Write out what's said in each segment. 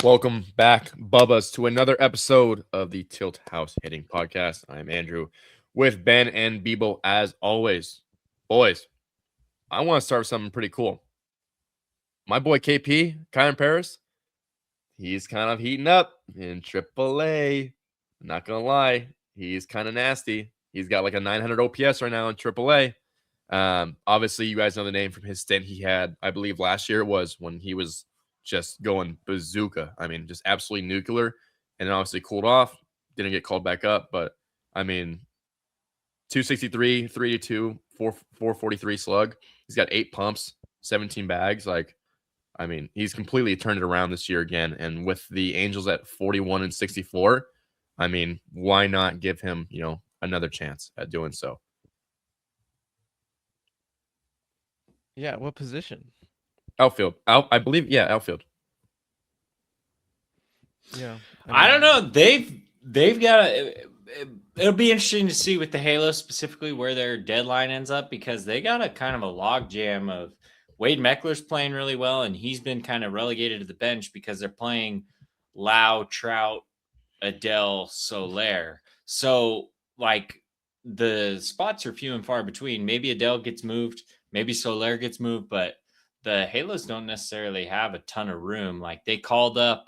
Welcome back, Bubbas, to another episode of the Tilt House Hitting Podcast. I'm Andrew with Ben and Bebo as always. Boys, I want to start with something pretty cool. My boy KP, Kyon Paris, he's kind of heating up in AAA. Not going to lie, he's kind of nasty. He's got like a 900 OPS right now in AAA. Obviously, you guys know the name from his stint he had, I believe last year it was when he was just going bazooka. I mean, just absolutely nuclear. And then obviously cooled off, didn't get called back up. But I mean, 263, 3-2, 443 slug. He's got 8 pumps, 17 bags. Like, I mean, he's completely turned it around this year again. And with the Angels at 41 and 64, I mean, why not give him, another chance at doing so? Yeah, what position? Outfield. I believe, yeah, outfield. Yeah, I don't know. They've got it'll be interesting to see with the Halo specifically where their deadline ends up because they got a kind of a log jam of Wade Meckler's playing really well and he's been kind of relegated to the bench because they're playing Lau, Trout, Adele, Soler. So like the spots are few and far between. Maybe Adele gets moved, maybe Soler gets moved, but the Halos don't necessarily have a ton of room. Like they called up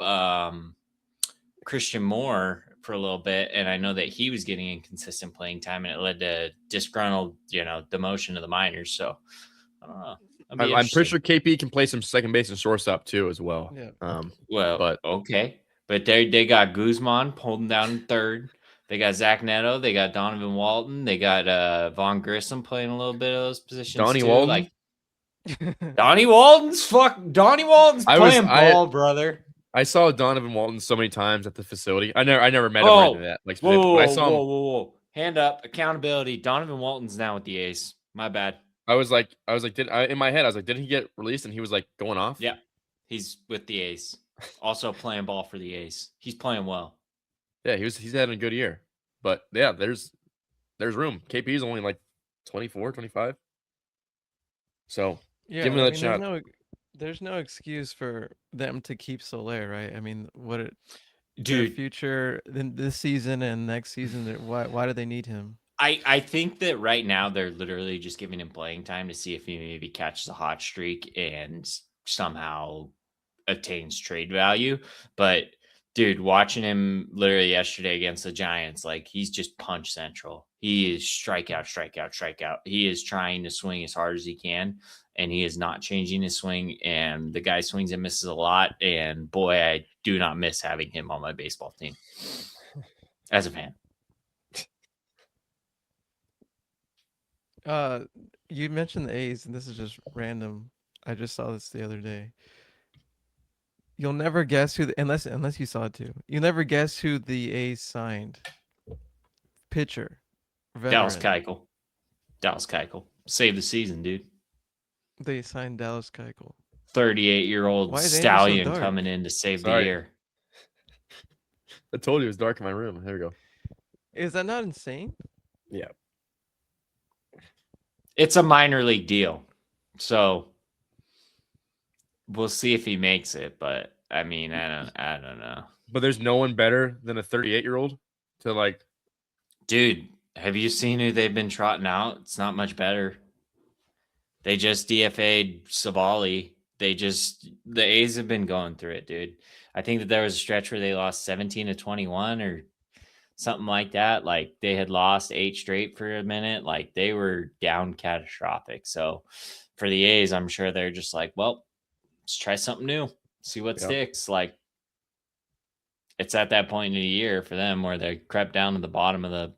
Christian Moore for a little bit, and I know that he was getting inconsistent playing time, and it led to disgruntled, demotion to the minors. So I don't know. I'm pretty sure KP can play some second base and shortstop too as well. Yeah. But okay, but they got Guzman holding down third. They got Zach Neto. They got Donovan Walton. They got Vaughn Grissom playing a little bit of those positions Donnie too. Walton? Like Donnie Walton's playing ball, brother. I saw Donovan Walton so many times at the facility. I never met him or anything like that. Whoa, but I saw him. whoa. Hand up, accountability. Donovan Walton's now with the A's. My bad. I was like, in my head, I was like, didn't he get released? And he was like going off. Yeah, he's with the A's. Also playing ball for the A's. He's playing well. Yeah, he's having a good year. But yeah, there's room. KP is only like 24, 25. So Yeah, give him that shot. There's no excuse for them to keep Soler, right? I mean, their Dude, future in this season and next season, why do they need him? I think that right now they're literally just giving him playing time to see if he maybe catches a hot streak and somehow attains trade value. But dude, watching him literally yesterday against the Giants, like he's just punch central. He is strikeout. He is trying to swing as hard as he can, and he is not changing his swing. And the guy swings and misses a lot. And boy, I do not miss having him on my baseball team as a fan. You mentioned the A's, and this is just random. I just saw this the other day. You'll never guess unless you saw it too. You'll never guess who the A's signed. Pitcher. Dallas Veteran. Keuchel. Save the season, dude. They signed Dallas Keuchel. 38-year-old Why is Andrew so stallion dark? coming in to save Sorry. the year. I told you it was dark in my room. There we go. Is that not insane? Yeah. It's a minor league deal. So we'll see if he makes it, but I mean, I don't know. But there's no one better than a 38-year-old to like. Dude, have you seen who they've been trotting out? It's not much better. They just DFA'd Savali. The A's have been going through it, dude. I think that there was a stretch where they lost 17-21 or something like that. Like they had lost 8 straight for a minute. Like they were down catastrophic. So for the A's, I'm sure they're just like, well, let's try something new, see what sticks. Like it's at that point in the year for them where they crept down to the bottom of the,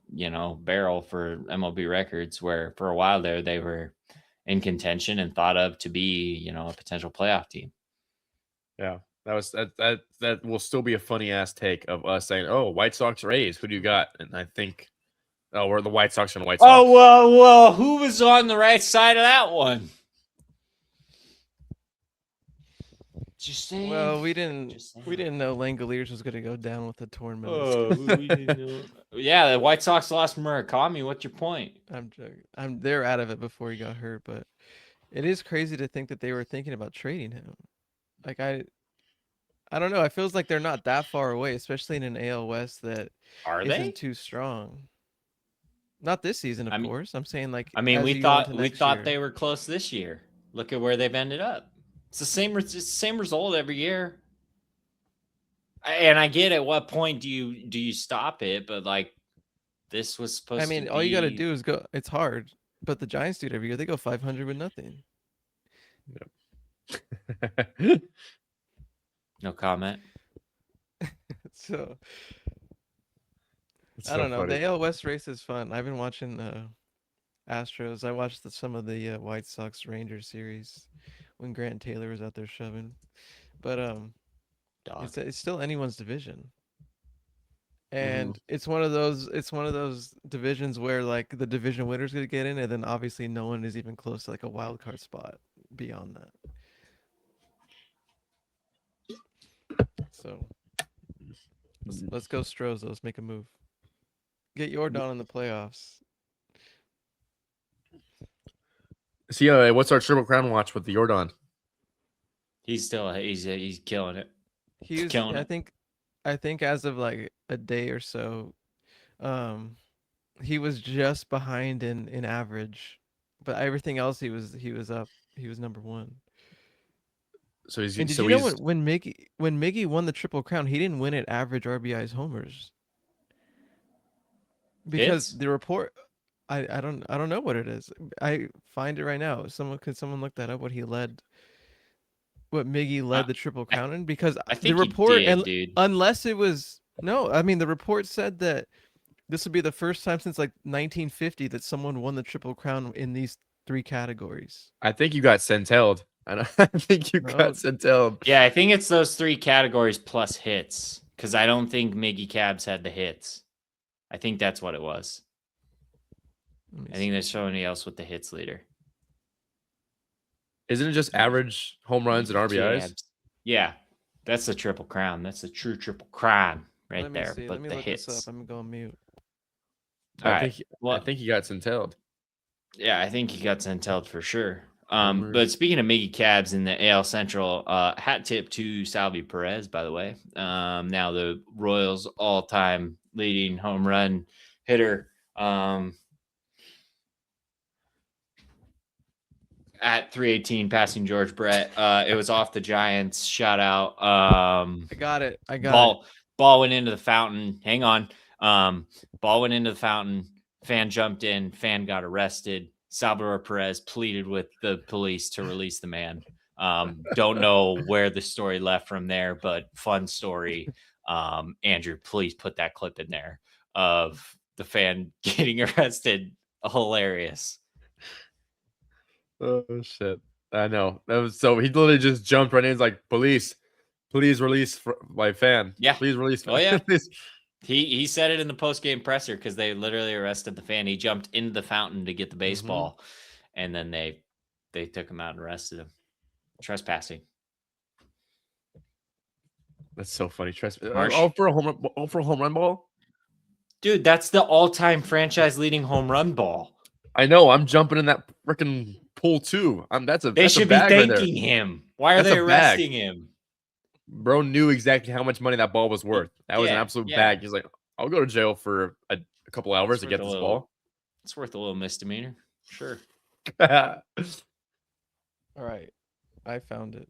barrel for MLB records, where for a while there, they were in contention and thought of to be, a potential playoff team. Yeah. That will still be a funny ass take of us saying, "Oh, White Sox or A's, who do you got?" And I think, we're the White Sox and the White Sox. Oh well, who was on the right side of that one? Just saying. Well, we didn't know Langoliers was going to go down with a torn meniscus. Yeah, the White Sox lost Murakami. What's your point? I'm joking. They're out of it before he got hurt, but it is crazy to think that they were thinking about trading him. Like I don't know. It feels like they're not that far away, especially in an AL West that Are isn't they? too strong. Not this season, of I mean, course. I'm saying like I mean, as we you go into thought we next thought year. they were close this year. Look at where they've ended up. It's the same result every year. And I get at what point do you stop it, but like this was I supposed to mean, all you got to be do is go. It's hard, but the Giants do it every year. They go 500 with nothing. Yep. no comment. So It's I so don't know. funny. The AL West race is fun. I've been watching Astros. I watched some of the White Sox Rangers series when Grant Taylor was out there shoving. But Dog. it's still anyone's division. Mhm. And it's one of those divisions where like the division winner's gonna get in, and then obviously no one is even close to like a wild card spot beyond that. So let's go Stros. Let's make a move. Get Yordan in the playoffs. See, what's our Triple Crown watch with the Yordan? He's killing it. He's He's killing it. I think as of like a day or so, um, he was just behind in average, but everything else he was up. He was number one. So And he's did so you know he's when Miggy won the Triple Crown, he didn't win it average RBIs homers because Hits? the report. I don't know what it is. I find it right now. Someone look that up? What Miggy I, led the Triple I Crown in? Because I the think he report, did, and dude. unless it was no, I mean the report said that this would be the first time since like 1950 that someone won the Triple Crown in these three categories. I think you got centelled. I think you got No, centelled. Yeah, I think it's those three categories plus hits. Because I don't think Miggy Cabs had the hits. I think that's what it was. let me I think see. there's somebody else with the hits leader. Isn't it just average home runs and Miggy RBIs? Cabs. Yeah, that's the Triple Crown. That's the true Triple Crown right Let me there. see. Let But me the look this up. hits. I'm gonna go on mute. All I right. think I Well, think he got centelled. yeah, I think he got centelled for sure. Homers. But speaking of Miggy Cabs in the AL Central, hat tip to Salvi Perez, by the way. Now the Royals' all-time leading home run hitter. At 318, passing George Brett. It was off the Giants. Shout out. I got it. I got it. Ball went into the fountain. Hang on. Ball went into the fountain. Fan jumped in. Fan got arrested. Salvador Perez pleaded with the police to release the man. Don't know where the story left from there, but fun story. Andrew, please put that clip in there of the fan getting arrested. Hilarious. Oh shit! I know that was so. He literally just jumped right in. He's like, "Police, please release my fan. Yeah. Please release." Oh yeah. Please. He said it in the post game presser because they literally arrested the fan. He jumped into the fountain to get the baseball, and then they took him out and arrested him. Trespassing. That's so funny. Marsh. All for a home run. All for a home run ball. Dude, that's the all-time franchise leading home run ball. I know. I'm jumping in that freaking pool too. That's a They that's a should be bag right there. thanking him. Why are That's they a bag. arresting him? Bro knew exactly how much money that ball was worth. That was an Yeah, absolute yeah. bag. He's like, I'll go to jail for a couple hours to get this ball. It's worth a little misdemeanor. Sure. All right. I found it.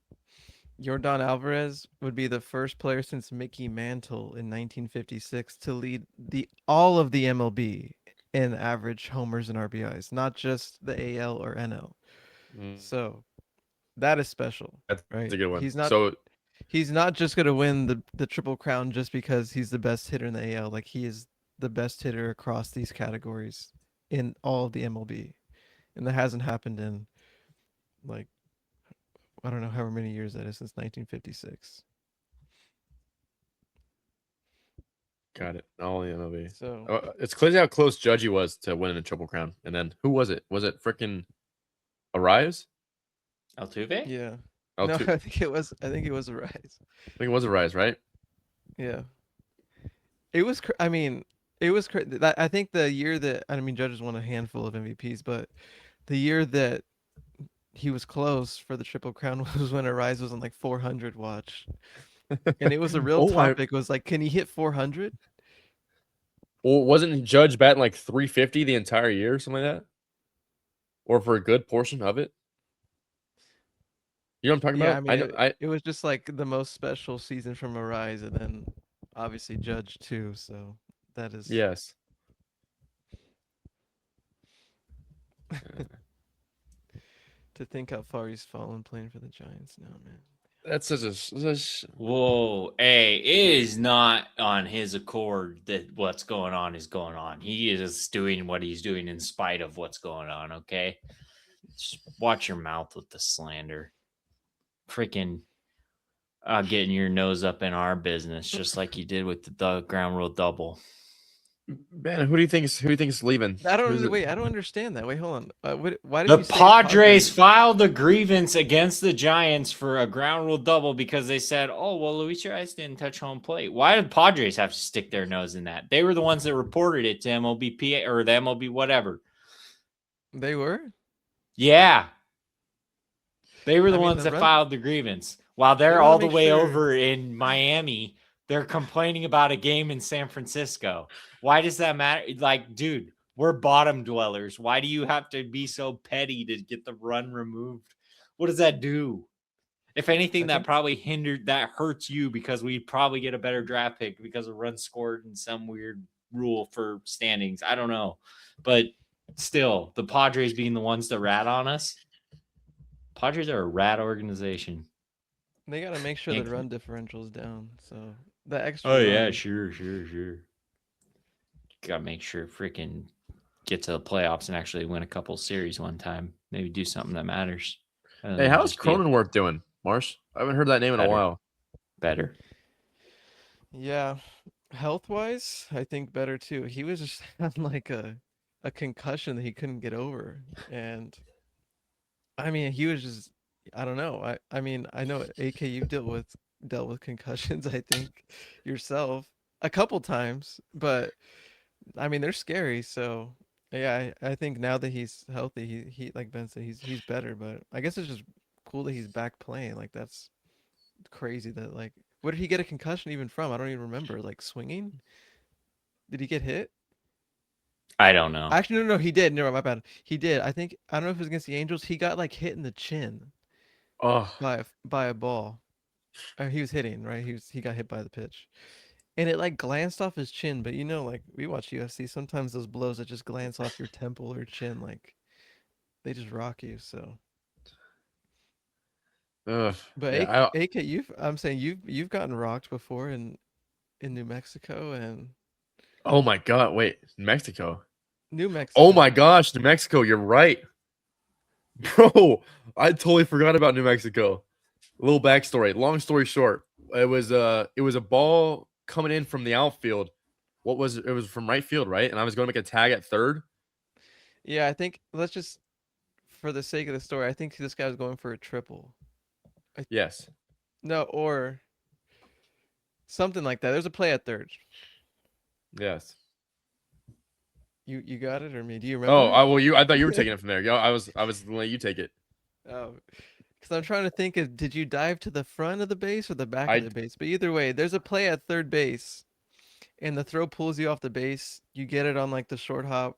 Yordan Alvarez would be the first player since Mickey Mantle in 1956 to lead all of the MLB in average homers and RBIs, not just the AL or NL. So that is special, That's right? a good one. He's not just gonna win the Triple Crown just because he's the best hitter in the AL. Like he is the best hitter across these categories in all of the MLB, and that hasn't happened in like I don't know however many years that is since 1956. Got it. All in MLB. So It's crazy how close Judgy was to winning a Triple Crown. And then who was it? Was it freaking Arias? Altuve? yeah, Oh, no, I I think it was a rise. think it was Arias, right? Yeah, it was. I mean, it was. I think the year that I mean, Judges won a handful of MVPs, but the year that he was close for the Triple Crown was when Arise was on like 400 watch. And it was a real topic. It was like, can he hit 400? Well, wasn't Judge batting like 350 the entire year or something like that? Or for a good portion of it? You know what I'm talking Yeah, I about? I mean, know. I it was just like the most special season from Arise, and then obviously Judge too. So that is yes. to think how far he's fallen playing for the Giants now, man. That's such Whoa, hey, it is not on his accord that what's going on is going on. He is doing what he's doing in spite of what's going on, okay? Just watch your mouth with the slander. Freaking getting your nose up in our business, just like you did with the ground rule double. man. Who do you think is leaving? I Who's don't it? wait. I don't understand that. Wait, hold on. Why did The you say Padres filed a grievance against the Giants for a ground rule double because they said, "Oh, well, Luis Rice didn't touch home plate." Why did Padres have to stick their nose in that? They were the ones that reported it to MLBPA or the MLB whatever. They were? Yeah, they were the I mean, ones the that run. filed the grievance. While They they're wanna all the make way sure. over in Miami, they're complaining about a game in San Francisco. Why does that matter? Like, dude, we're bottom dwellers. Why do you have to be so petty to get the run removed? What does that do? If anything, I that think probably hurts you because we probably get a better draft pick because of runs scored in some weird rule for standings. I don't know. But still, the Padres being the ones that rat on us. Padres are a rat organization. they gotta make sure Can't the run differential's down. So the extra Oh run. yeah, sure. Gotta make sure freaking get to the playoffs and actually win a couple series one time. Maybe do something that matters. Hey, how's Cronenworth doing, Marsh? I haven't heard that name in a while. Better. Yeah, health wise, I think better too. He was just had like a concussion that he couldn't get over, and I mean he was just I don't know. I mean I know AK you've dealt with concussions I think yourself a couple times, but I mean they're scary. So yeah, I think now that he's healthy, he like Ben said he's better. But I guess it's just cool that he's back playing. Like that's crazy that like where did he get a concussion even from? I don't even remember. Like swinging? Did he get hit? I don't know. Actually, no, he did. No, my bad. He did. I think I don't know if it was against the Angels. He got like hit in the chin Oh, by a ball. Or he was hitting, right? He got hit by the pitch. And it like glanced off his chin, but you know, like we watch UFC, sometimes those blows that just glance off your temple or chin, like they just rock you. So ugh. but Yeah. AK, I'm saying you've gotten rocked before in New Mexico and Oh my God! Wait, Mexico. New Oh my Mexico. gosh, New Mexico. You're right, bro. I totally forgot about New Mexico. A little backstory. Long story short, it was a ball coming in from the outfield. What was it? It was from right field, right? And I was going to make a tag at third. Yeah, I think let's just for the sake of the story, I think this guy was going for a triple. Yes. No, or something like that. There's a play at third. Yes. You got it or me? Do you Oh, remember? I thought you were taking it from there. Yo, I was gonna let you take it. Oh, because I'm trying to think of did you dive to the front of the base or the back of I the base? But either way, there's a play at third base, and the throw pulls you off the base. You get it on like the short hop,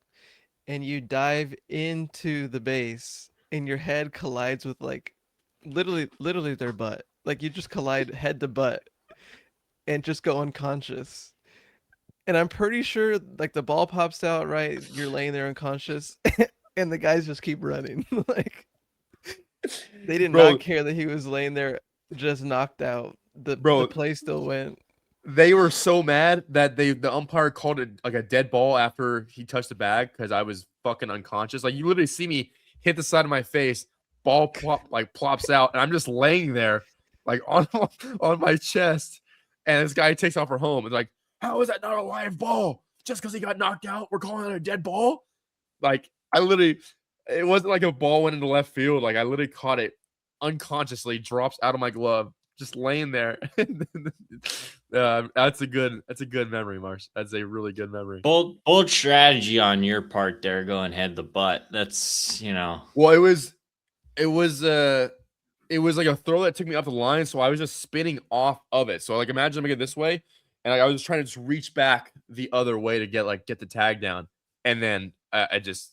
and you dive into the base, and your head collides with like literally their butt. Like you just collide head to butt and just go unconscious. And I'm pretty sure like the ball pops out, right? You're laying there unconscious, and the guys just keep running. Like they did bro, not care that he was laying there just knocked out. The bro, play still went. they were so mad that the umpire called it like a dead ball after he touched the bag because I was fucking unconscious. Like you literally see me hit the side of my face, ball plops out, and I'm just laying there like on my chest. And this guy takes off for home. And like, how is that not a live ball? Just because he got knocked out, we're calling it a dead ball? Like I literally, it wasn't like a ball went into left field. Like I literally caught it unconsciously, drops out of my glove, just laying there. That's a good memory, Marsh. That's a really good memory. Bold strategy on your part there, going head the butt. That's Well, it it was like a throw that took me up the line, so I was just spinning off of it. So like imagine I'm making it this way, and like, I was trying to just reach back the other way to get the tag down, and then I just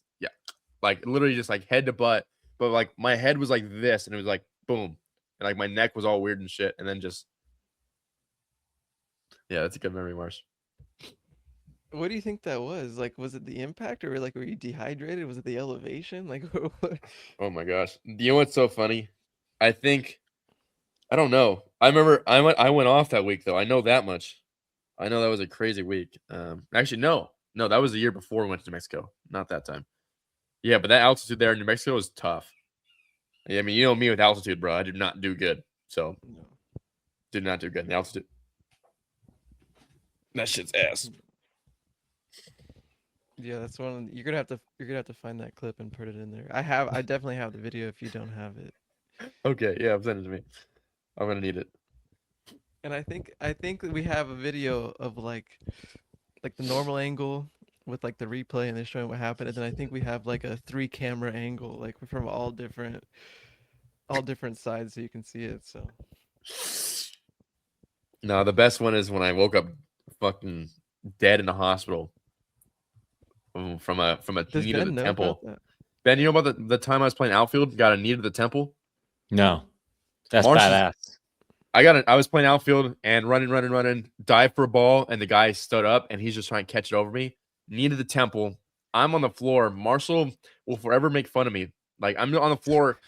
like literally just like head to butt, but like my head was like this, and it was like boom, and like my neck was all weird and shit, and then just that's a good memory, Mars. What do you think that was? Like, was it the impact, or like were you dehydrated? Was it the elevation? Like, what? Oh my gosh, you know what's so funny? I don't know. I remember I went off that week though. I know that much. I know that was a crazy week. Actually, no, that was the year before we went to New Mexico. Not that time. Yeah, but that altitude there in New Mexico was tough. Yeah, I mean, you know me with altitude, bro. I did not do good. So, No. did not do good in the altitude. That shit's ass. Yeah, that's one. You're gonna have to find that clip and put it in there. I definitely have the video if you don't have it. Okay, yeah, send it to me. I'm gonna need it. And I think that we have a video of like the normal angle with like the replay and they're showing what happened, and then I think we have like a 3 camera angle, like from all different sides so you can see it. So No, the best one is when I woke up fucking dead in the hospital from a does knee to Ben the know temple. about that? Ben, you know about the time I was playing outfield, got a knee to the temple? No, that's Marsh's- badass. I was playing outfield and running, dive for a ball, and the guy stood up and he's just trying to catch it over me. Knee to the temple. I'm on the floor. Marshall will forever make fun of me. Like I'm on the floor,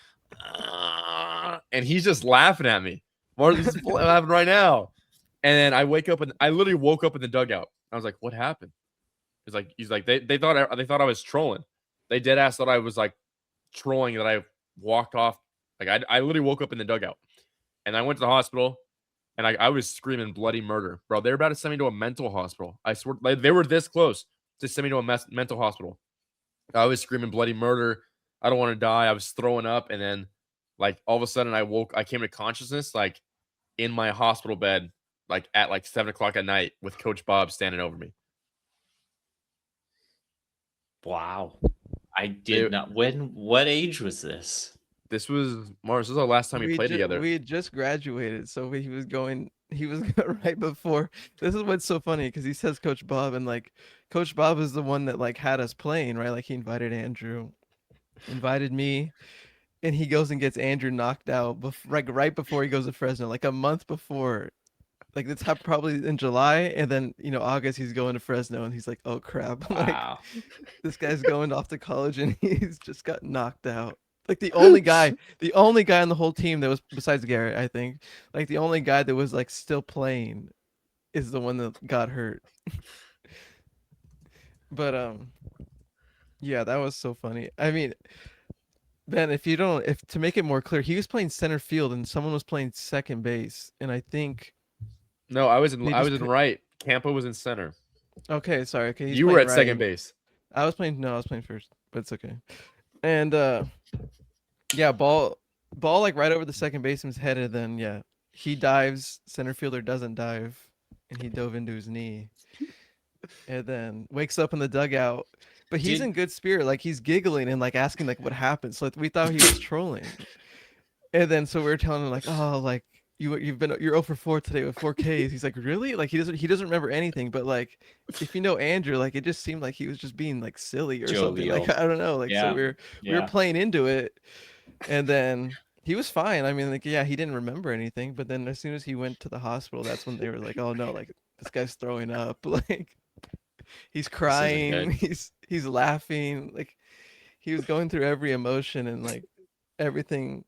and he's just laughing at me. Marshall's laughing right now. And then I wake up and I literally woke up in the dugout. I was like, "What happened?" He's like they thought I was trolling. They dead ass thought I was like trolling that I walked off. Like I literally woke up in the dugout. And I went to the hospital, and I was screaming bloody murder. Bro, they were about to send me to a mental hospital. I swear, like, they were this close to send me to a mental hospital. I was screaming bloody murder. I don't want to die. I was throwing up, and then, like, all of a sudden, I came to consciousness, like, in my hospital bed, like, at, like, 7 o'clock at night with Coach Bob standing over me. Wow. I did not. What age was this? This was Mars. This was the last time we played together. We had just graduated, so he was right before. This is what's so funny because he says Coach Bob, and like Coach Bob is the one that like had us playing, right? Like he invited Andrew, invited me, and he goes and gets Andrew knocked out right before he goes to Fresno, like a month before. Like this happened probably in July, and then August he's going to Fresno, and he's like, "Oh crap!" Wow. Like this guy's going off to college, and he's just got knocked out. Like the only guy on the whole team that was, besides Garrett, I think, like the only guy that was like still playing is the one that got hurt. But yeah, that was so funny. I mean, Ben, if to make it more clear, he was playing center field and someone was playing second base, and I think No, I was in They I just was in right. Campo was in center. okay, sorry, okay, he's You were playing at second right. base. I was playing first, but it's okay. And yeah, ball like right over the second baseman's head, and then yeah, he dives, center fielder doesn't dive, and he dove into his knee. And then wakes up in the dugout, but he's in good spirit, like he's giggling and like asking like what happened. So like, we thought he was trolling. And then so we were telling him like, "Oh, like you're 0 for 4 today with 4 Ks." He's like, "Really?" Like he doesn't remember anything, but like if you know Andrew, like it just seemed like he was just being like silly or something. Like Jovial. I don't know. Like Yeah. so we were playing into it, and then he was fine. I mean, like yeah, he didn't remember anything, but then as soon as he went to the hospital, that's when they were like, "Oh no, like this guy's throwing up." Like he's crying, good. he's laughing, like he was going through every emotion, and like everything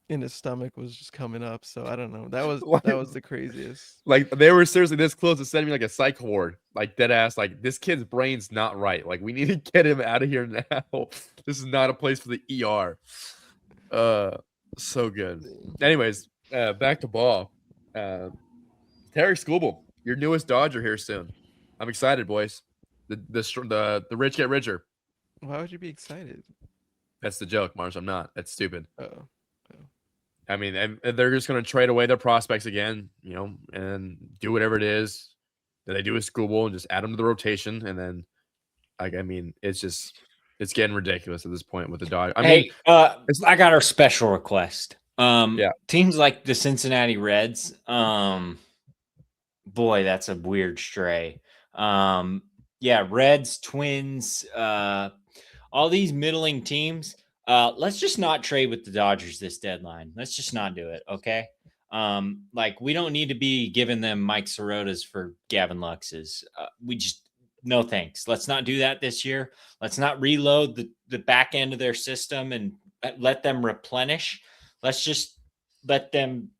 in his stomach was just coming up. So I don't know. That was the craziest. Like they were seriously this close to sending me like a psych ward, like dead ass. Like this kid's brain's not right. Like we need to get him out of here now. This is not a place for the ER. So good. Anyways, back to ball. Terry Skubal, your newest Dodger here soon. I'm excited, boys. The rich get richer. Why would you be excited? That's the joke, Mars. I'm not. That's stupid. Oh. I mean, and they're just going to trade away their prospects again, and do whatever it is that they do with Skubal and just add them to the rotation. And then, I mean, it's getting ridiculous at this point with the Dodgers. I I got our special request. Teams like the Cincinnati Reds, boy, that's a weird stray. Reds, Twins, all these middling teams. Let's just not trade with the Dodgers this deadline. Let's just not do it, okay? We don't need to be giving them Mike Sorotas for Gavin Lux's. We just no thanks. Let's not do that this year. Let's not reload the back end of their system and let them replenish. Let's just let them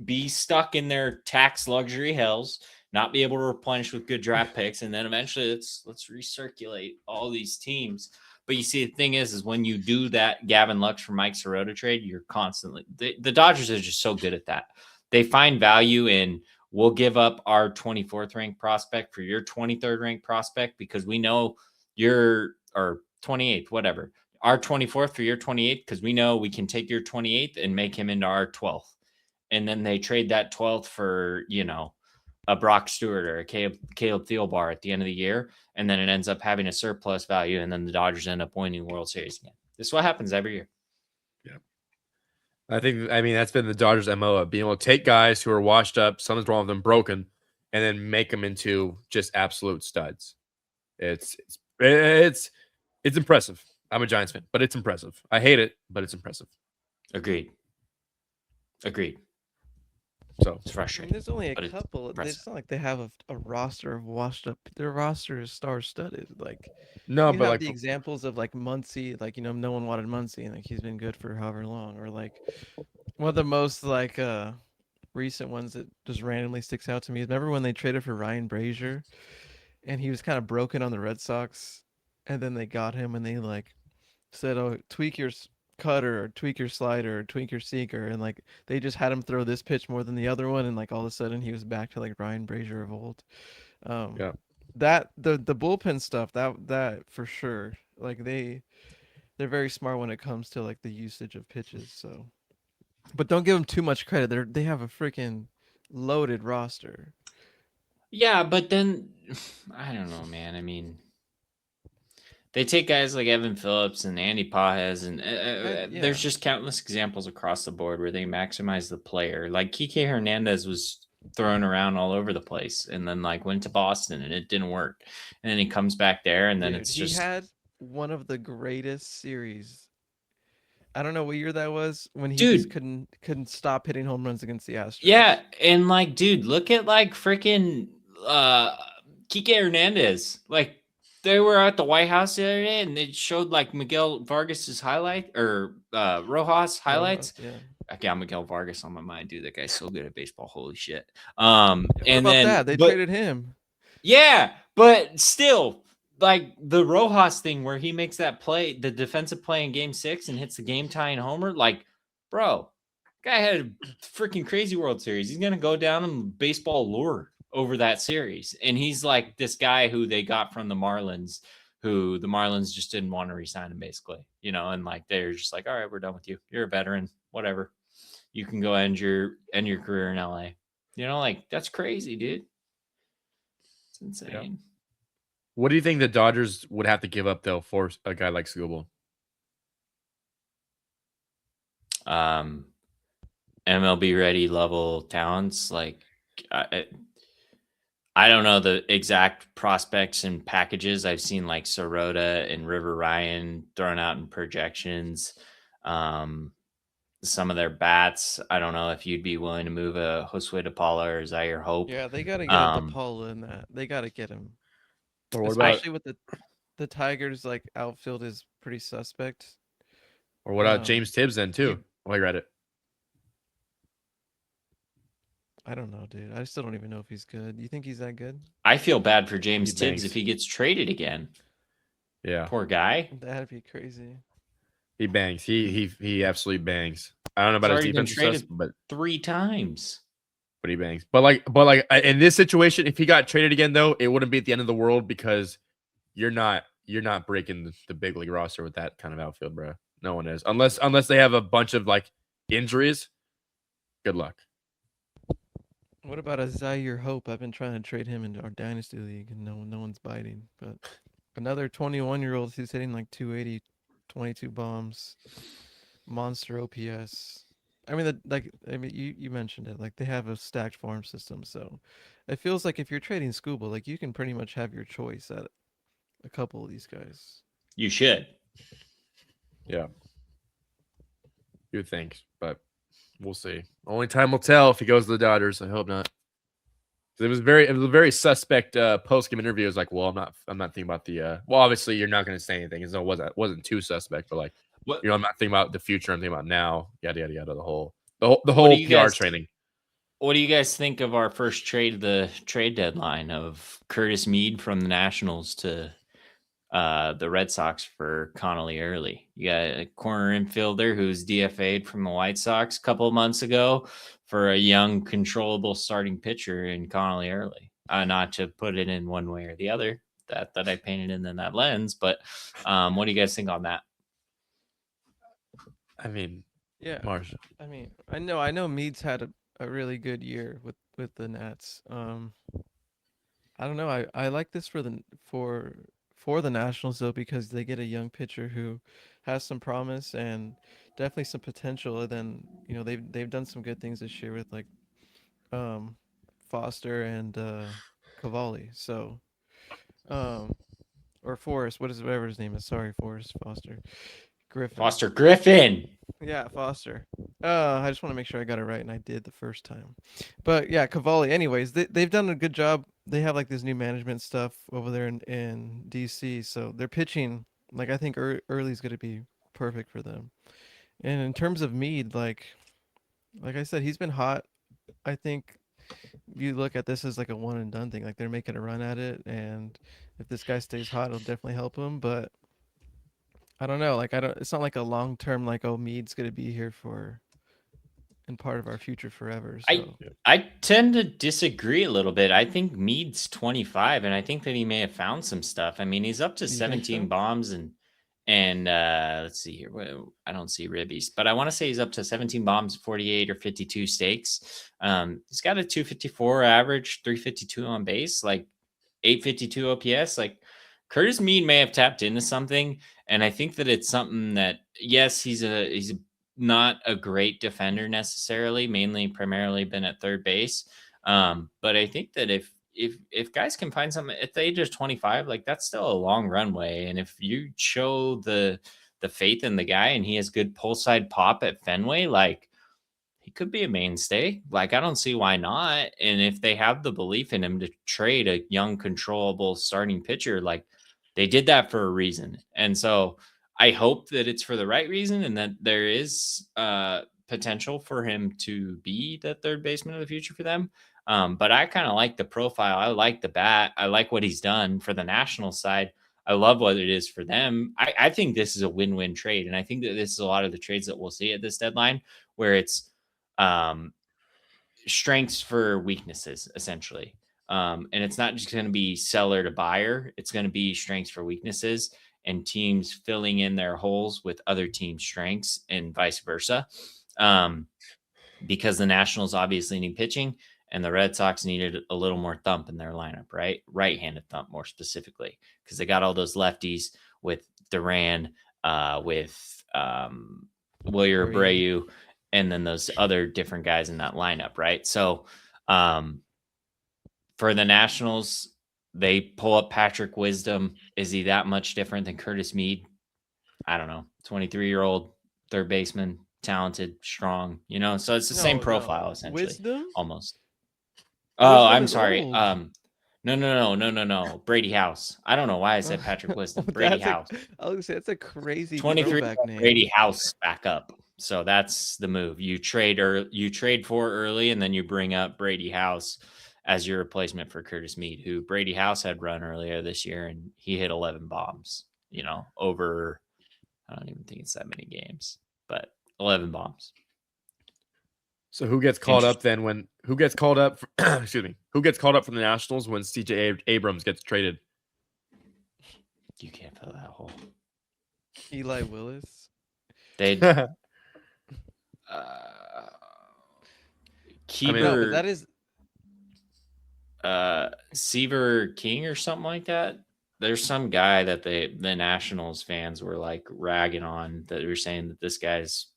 be stuck in their tax luxury hells, not be able to replenish with good draft picks, and then eventually let's recirculate all these teams. But you see, the thing is when you do that Gavin Lux for Mike Sirota trade, you're constantly the Dodgers are just so good at that. They find value in we'll give up our 24th ranked prospect for your 23rd ranked prospect because we know you're or 28th, whatever. Our 24th for your 28th because we know we can take your 28th and make him into our 12th. And then they trade that 12th for, a Brock Stewart or a Caleb Thielbar at the end of the year. And then it ends up having a surplus value. And then the Dodgers end up winning the World Series again. This is what happens every year. Yeah. I mean, that's been the Dodgers' MO of being able to take guys who are washed up, something's wrong with them, broken, and then make them into just absolute studs. It's impressive. I'm a Giants fan, but it's impressive. I hate it, but it's impressive. Agreed. So it's frustrating. There's only a couple. It's not like they have a roster of washed up. Their roster is star-studded. No, you but have the examples of Muncy. No one wanted Muncy, and he's been good for however long. Or one of the most recent ones that just randomly sticks out to me is remember when they traded for Ryan Brazier, and he was kind of broken on the Red Sox, and then they got him, and they said, "Oh, tweak your cutter, or tweak your slider, or tweak your sinker," and they just had him throw this pitch more than the other one, and all of a sudden he was back to Ryan Brazier of old. That the bullpen stuff that for sure, they're very smart when it comes to the usage of pitches. So, but don't give them too much credit. They have a freaking loaded roster. Yeah, but then I don't know, man. I mean, they take guys like Evan Phillips and Andy Pajes, and there's just countless examples across the board where they maximize the player. Kike Hernandez was thrown around all over the place, and then went to Boston, and it didn't work. And then he comes back there, and then he had one of the greatest series. I don't know what year that was when he just couldn't stop hitting home runs against the Astros. Yeah, and look at freaking Kike Hernandez. They were at the White House the other day, and they showed Miguel Vargas's highlight or Rojas highlights. I got Miguel Vargas on my mind, dude. That guy's so good at baseball. Holy shit. What about that? They traded him. Yeah, but still, the Rojas thing where he makes that play, the defensive play in Game 6 and hits the game tying homer. Bro, guy had a freaking crazy World Series. He's gonna go down in baseball lore over that series, and he's this guy who they got from the Marlins, who the Marlins just didn't want to resign him, basically, and they're just all right, we're done with you. You're a veteran, whatever. You can go end your career in LA. That's crazy, dude. It's insane. Yeah. What do you think the Dodgers would have to give up though for a guy like Skubal? MLB ready level talents. I don't know the exact prospects and packages. I've seen Sirota and River Ryan thrown out in projections. Some of their bats. I don't know if you'd be willing to move a Josue DePaula or Zaire Hope. Yeah, they got to get a DePaula in that. They got to get him. Especially with the Tigers, outfield is pretty suspect. Or what about James Tibbs then too? I read it. I don't know, dude. I still don't even know if he's good. You think he's that good? I feel bad for James Tibbs if he gets traded again. Yeah. Poor guy. That'd be crazy. He bangs. He absolutely bangs. I don't know about his defense success, but 3 times. But he bangs. But in this situation, if he got traded again though, it wouldn't be at the end of the world because you're not breaking the big league roster with that kind of outfield, bro. No one is. Unless they have a bunch of injuries. Good luck. What about a Zaire Hope? I've been trying to trade him into our dynasty league, and no one's biting. But another 21-year-old who's hitting 280, 22 bombs, monster OPS. I mean, you mentioned it. Like they have a stacked farm system, so it feels like if you're trading Scuba, like you can pretty much have your choice at a couple of these guys. You should. Yeah, you would think, but we'll see. Only time will tell if he goes to the Dodgers. I hope not. It was a very suspect post game interview. It was like, well, I'm not thinking about the. Well, obviously, you're not going to say anything. So it wasn't too suspect, but like, What I'm not thinking about the future. I'm thinking about now. Yada yada yada. The whole What do whole you PR guys training. What do you guys think of our first trade, the trade deadline of Curtis Mead from the Nationals to the Red Sox for Connolly Early? You got a corner infielder who's DFA'd from the White Sox a couple of months ago for a young, controllable starting pitcher in Connolly Early. Not to put it in one way or the other that I painted in that lens, but what do you guys think on that? I mean, Yeah, Marsh. I mean, I know Mead's had a really good year with the Nats. I don't know. I like this for the Nationals though because they get a young pitcher who has some promise and definitely some potential. And then they've done some good things this year with like um Foster and Cavalli. So um or Forrest, whatever his name is. Sorry, Forrest Foster Griffin. Foster Griffin. Yeah, Foster. I just want to make sure I got it right, and I did the first time. But yeah, Cavalli. Anyways, they've done a good job. They have like this new management stuff over there in DC, so their pitching, like I think early's gonna be perfect for them. And in terms of Mead, like I said, he's been hot. I think you look at this as like a one and done thing. Like they're making a run at it, and if this guy stays hot, it'll definitely help him. But I don't know. Like I don't. It's not like a long term. Like oh, Mead's gonna be here for and part of our future forever. I So I tend to disagree a little bit. I think Mead's 25, and I think that he may have found some stuff. I mean, he's up to you think 17 so? bombs and let's see here. I don't see ribbies, but I want to say he's up to 17 bombs, 48 or 52 stakes. He's got a 254 average, 352 on base, like 852 OPS. Like Curtis Mead may have tapped into something, and I think that it's something that yes, he's not a great defender necessarily, mainly primarily been at third base. But I think that if guys can find something at the age of 25, like that's still a long runway. And if you show the faith in the guy and he has good pull side pop at Fenway, like he could be a mainstay. Like I don't see why not. And if they have the belief in him to trade a young, controllable starting pitcher, like they did that for a reason. And so I hope that it's for the right reason and that there is potential for him to be the third baseman of the future for them. But I kind of like the profile. I like the bat. I like what he's done for the national side. I love what it is for them. I think this is a win-win trade. And I think that this is a lot of the trades that we'll see at this deadline where it's um, strengths for weaknesses, essentially. And it's not just going to be seller to buyer. It's going to be strengths for weaknesses and teams filling in their holes with other teams' strengths and vice versa. Because the Nationals obviously need pitching and the Red Sox needed a little more thump in their lineup, right? Right-handed thump more specifically, because they got all those lefties with Duran, with Wilyer Abreu, and then those other different guys in that lineup, right? So for the Nationals, they pull up Patrick Wisdom. Is he that much different than Curtis Mead? I don't know. 23-year-old third baseman, talented, strong, so it's the same profile essentially. Wisdom? Almost. Wisdom Oh, I'm is sorry. old. No. Brady House. I don't know why I said Patrick Wisdom. Brady House. I was gonna say that's a crazy 23 throwback name. Brady House back up. So that's the move. You trade for early, and then you bring up Brady House as your replacement for Curtis Mead, who Brady House had run earlier this year, and he hit 11 bombs. Over I don't even think it's that many games, but 11 bombs. So who gets called up then who gets called up excuse me, who gets called up from the Nationals when CJ Abrams gets traded? You can't fill that hole. Eli Willis. They'd Keeper, no, but that is Seaver King or something like that. There's some guy that the Nationals fans were like ragging on that were saying that this guy's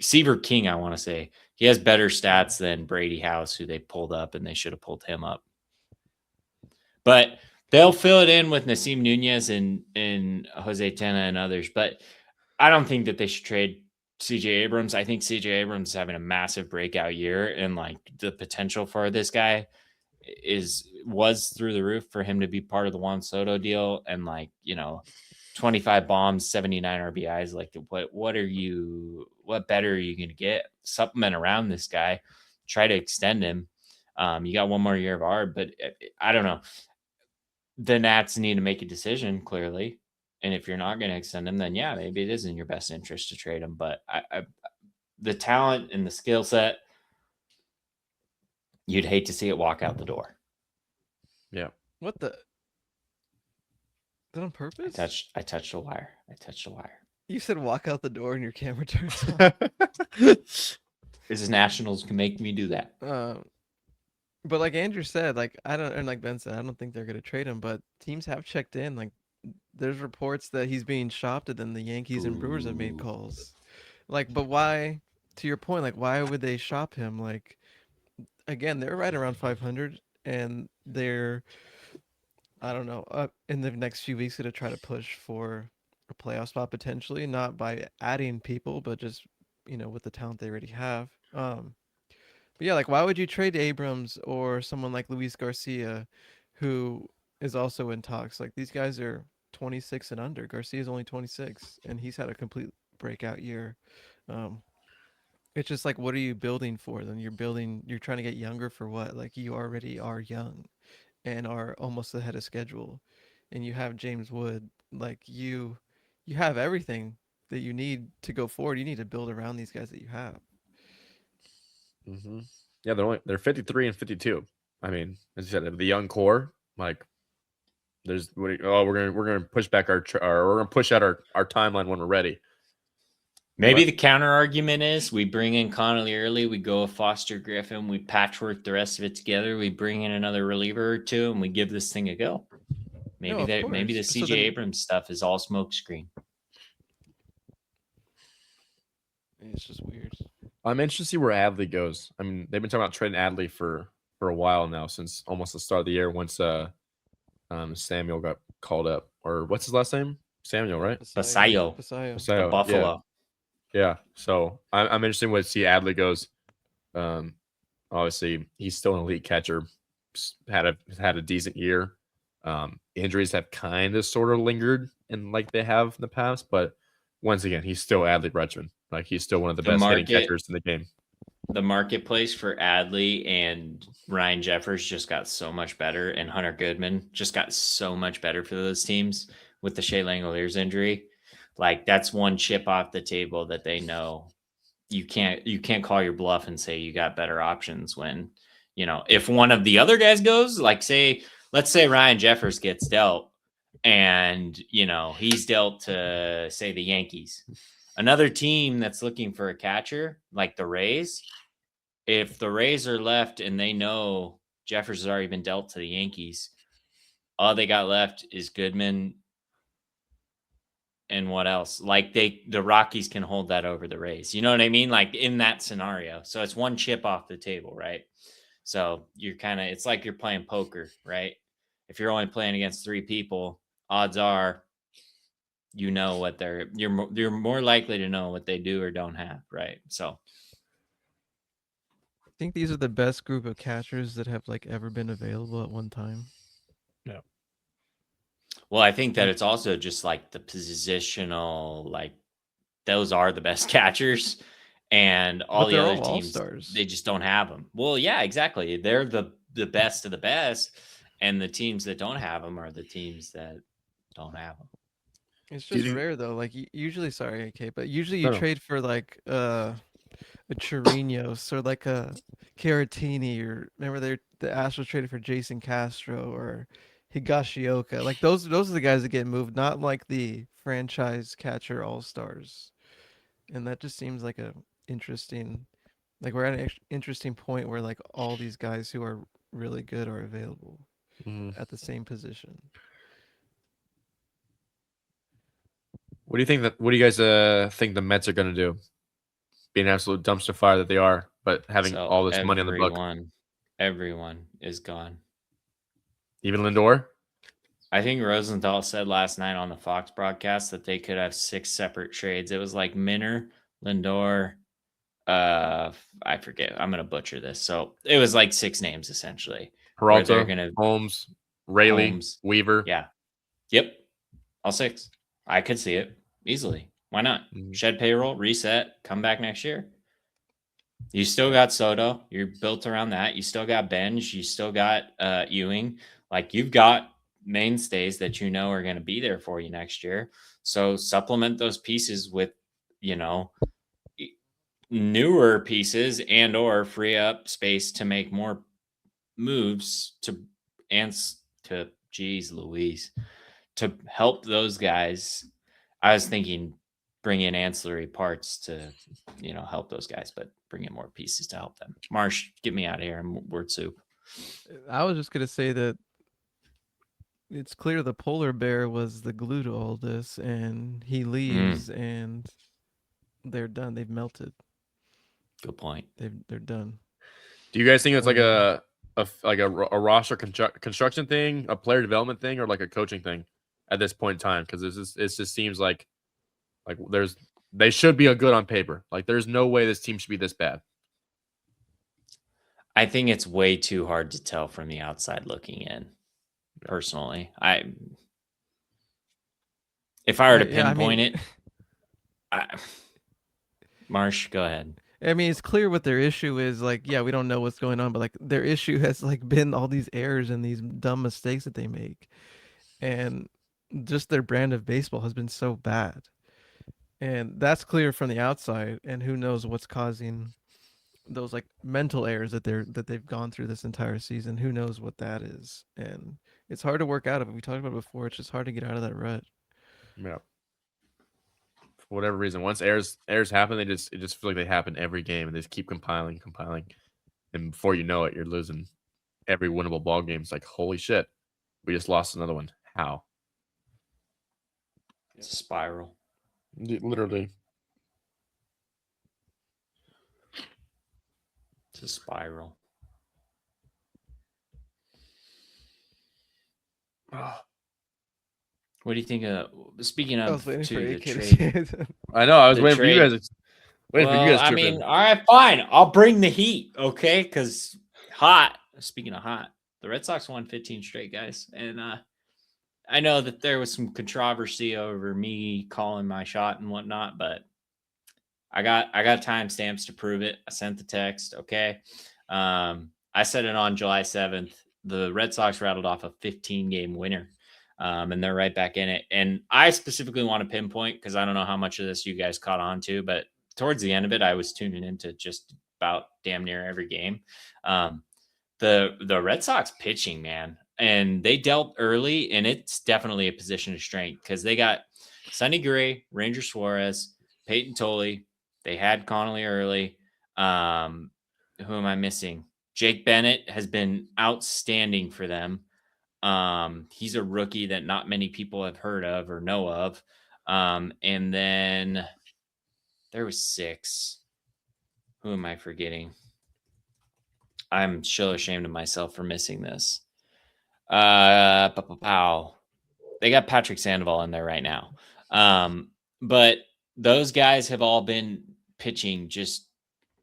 Seaver King, I want to say. He has better stats than Brady House, who they pulled up, and they should have pulled him up. But they'll fill it in with Nasim Nunez and Jose Tena and others. But I don't think that they should trade CJ Abrams. I think CJ Abrams is having a massive breakout year, and like the potential for this guy was through the roof for him to be part of the Juan Soto deal. And like, 25 bombs, 79 RBIs. Like what better are you going to get? Supplement around this guy, try to extend him. You got one more year of ARB, but I don't know. The Nats need to make a decision clearly. And if you're not going to extend him, then yeah, maybe it is in your best interest to trade him. But the talent and the skill set, you'd hate to see it walk out the door. Yeah. What the? Is that on purpose? I touched the wire. You said walk out the door and your camera turns on. This is Nationals can make me do that. But like Andrew said, like and like Ben said, I don't think they're gonna trade him. But teams have checked in. Like there's reports that he's being shopped, and then the Yankees and Brewers have made calls. Like, but why? To your point, like why would they shop him? Like, again, they're right around 500, and they're, I don't know, in the next few weeks gonna try to push for a playoff spot potentially, not by adding people, but just with the talent they already have. But yeah, like why would you trade Abrams or someone like Luis Garcia, who is also in talks? Like these guys are 26 and under. Garcia's only 26, and he's had a complete breakout year. Um, it's just like, what are you building for? Then you're trying to get younger for what? Like you already are young, and are almost ahead of schedule, and you have James Wood. Like you have everything that you need to go forward. You need to build around these guys that you have. Mm-hmm. Yeah, they're 53 and 52. I mean, as you said, the young core, like we're gonna push back we're gonna push out our timeline when we're ready. Maybe the counter argument is we bring in Connolly early, we go with Foster Griffin, we patchwork the rest of it together, we bring in another reliever or two, and we give this thing a go. Maybe maybe the CJ Abrams stuff is all smokescreen. It's just weird. I'm interested to see where Adley goes. I mean, they've been talking about trading Adley for a while now, since almost the start of the year. Once Samuel got called up, or what's his last name? Samuel, right? Basayo. The Buffalo. Yeah. So I'm interested in what see Adley goes. Obviously he's still an elite catcher. Had a decent year. Injuries have kind of sort of lingered and like they have in the past, but once again, he's still Adley Rutschman. Like he's still one of the best hitting catchers in the game. The marketplace for Adley and Ryan Jeffers just got so much better, and Hunter Goodman just got so much better for those teams with the Shea Langoliers injury. Like that's one chip off the table that they know you can't call your bluff and say you got better options when, if one of the other guys goes, like let's say Ryan Jeffers gets dealt and, he's dealt to say the Yankees. Another team that's looking for a catcher, like the Rays, if the Rays are left and they know Jeffers has already been dealt to the Yankees, all they got left is Goodman and what else? Like the Rockies can hold that over the Rays. You know what I mean? Like in that scenario. So it's one chip off the table, right? So you're it's like you're playing poker, right? If you're only playing against 3 people, odds are what you're more likely to know what they do or don't have, right? So I think these are the best group of catchers that have like ever been available at one time. Yeah. Well, I think that it's also just like the positional, like those are the best catchers, and all the other teams, all-stars. They just don't have them. Well, yeah, exactly. They're the best of the best, and the teams that don't have them are the teams that don't have them. It's just rare though. Like usually, sorry, AK, but usually you trade for like a Chirinos or like a Caratini, or remember the Astros traded for Jason Castro or Higashioka. Like those are the guys that get moved, not like the franchise catcher all-stars. And that just seems like a interesting, like we're at an interesting point where like all these guys who are really good are available at the same position. What do you guys think the Mets are going to do? being an absolute dumpster fire that they are, but having So all this money on the book. everyone is gone. Even Lindor? I think Rosenthal said last night on the Fox broadcast that they could have 6 separate trades. It was like Minner, Lindor, I forget. I'm gonna butcher this. So it was like 6 names essentially. Where they're Peralta, gonna Holmes, Rayleigh, Holmes. Weaver. Yeah. Yep. All 6. I could see it easily. Why not? Shed payroll, reset, come back next year. You still got Soto. You're built around that. You still got Benj. You still got Ewing. Like you've got mainstays that you know are going to be there for you next year. So supplement those pieces with, newer pieces and or free up space to make more moves to geez Louise, to help those guys. I was thinking bring in ancillary parts to, help those guys, but bring in more pieces to help them. Marsh, get me out of here. I'm word soup. I was just gonna say that it's clear the polar bear was the glue to all this, and he leaves, and they're done. They've melted. Good point. They're done. Do you guys think it's like a roster construction thing, a player development thing, or like a coaching thing at this point in time? Because it just seems like they should be a good on paper. Like there's no way this team should be this bad. I think it's way too hard to tell from the outside looking in. Personally, if I were to pinpoint it, Marsh, go ahead. I mean, it's clear what their issue is. Like, yeah, we don't know what's going on, but like their issue has like been all these errors and these dumb mistakes that they make, and just their brand of baseball has been so bad, and that's clear from the outside. And who knows what's causing those like mental errors that they've gone through this entire season? Who knows what that is? And it's hard to work out of it. We talked about it before. It's just hard to get out of that rut. Yeah. For whatever reason, once errors happen, it just feels like they happen every game, and they just keep compiling, and before you know it, you're losing every winnable ball game. It's like, holy shit, we just lost another one. How? It's a spiral. Literally. It's a spiral. What do you think of, speaking of the trade? I know, I was waiting for you guys. I mean, all right, fine. I'll bring the heat, okay? Because speaking of hot, the Red Sox won 15 straight, guys. And I know that there was some controversy over me calling my shot and whatnot, but I got timestamps to prove it. I sent the text, okay? I said it on July 7th. The Red Sox rattled off a 15-game winner. And they're right back in it. And I specifically want to pinpoint, because I don't know how much of this you guys caught on to, but towards the end of it, I was tuning into just about damn near every game. The Red Sox pitching, man, and they dealt early, and it's definitely a position of strength because they got Sonny Gray, Ranger Suarez, Peyton Tolley. They had Connolly early. Who am I missing? Jake Bennett has been outstanding for them. He's a rookie that not many people have heard of or know of. And then there was 6. Who am I forgetting? I'm so ashamed of myself for missing this. They got Patrick Sandoval in there right now. But those guys have all been pitching just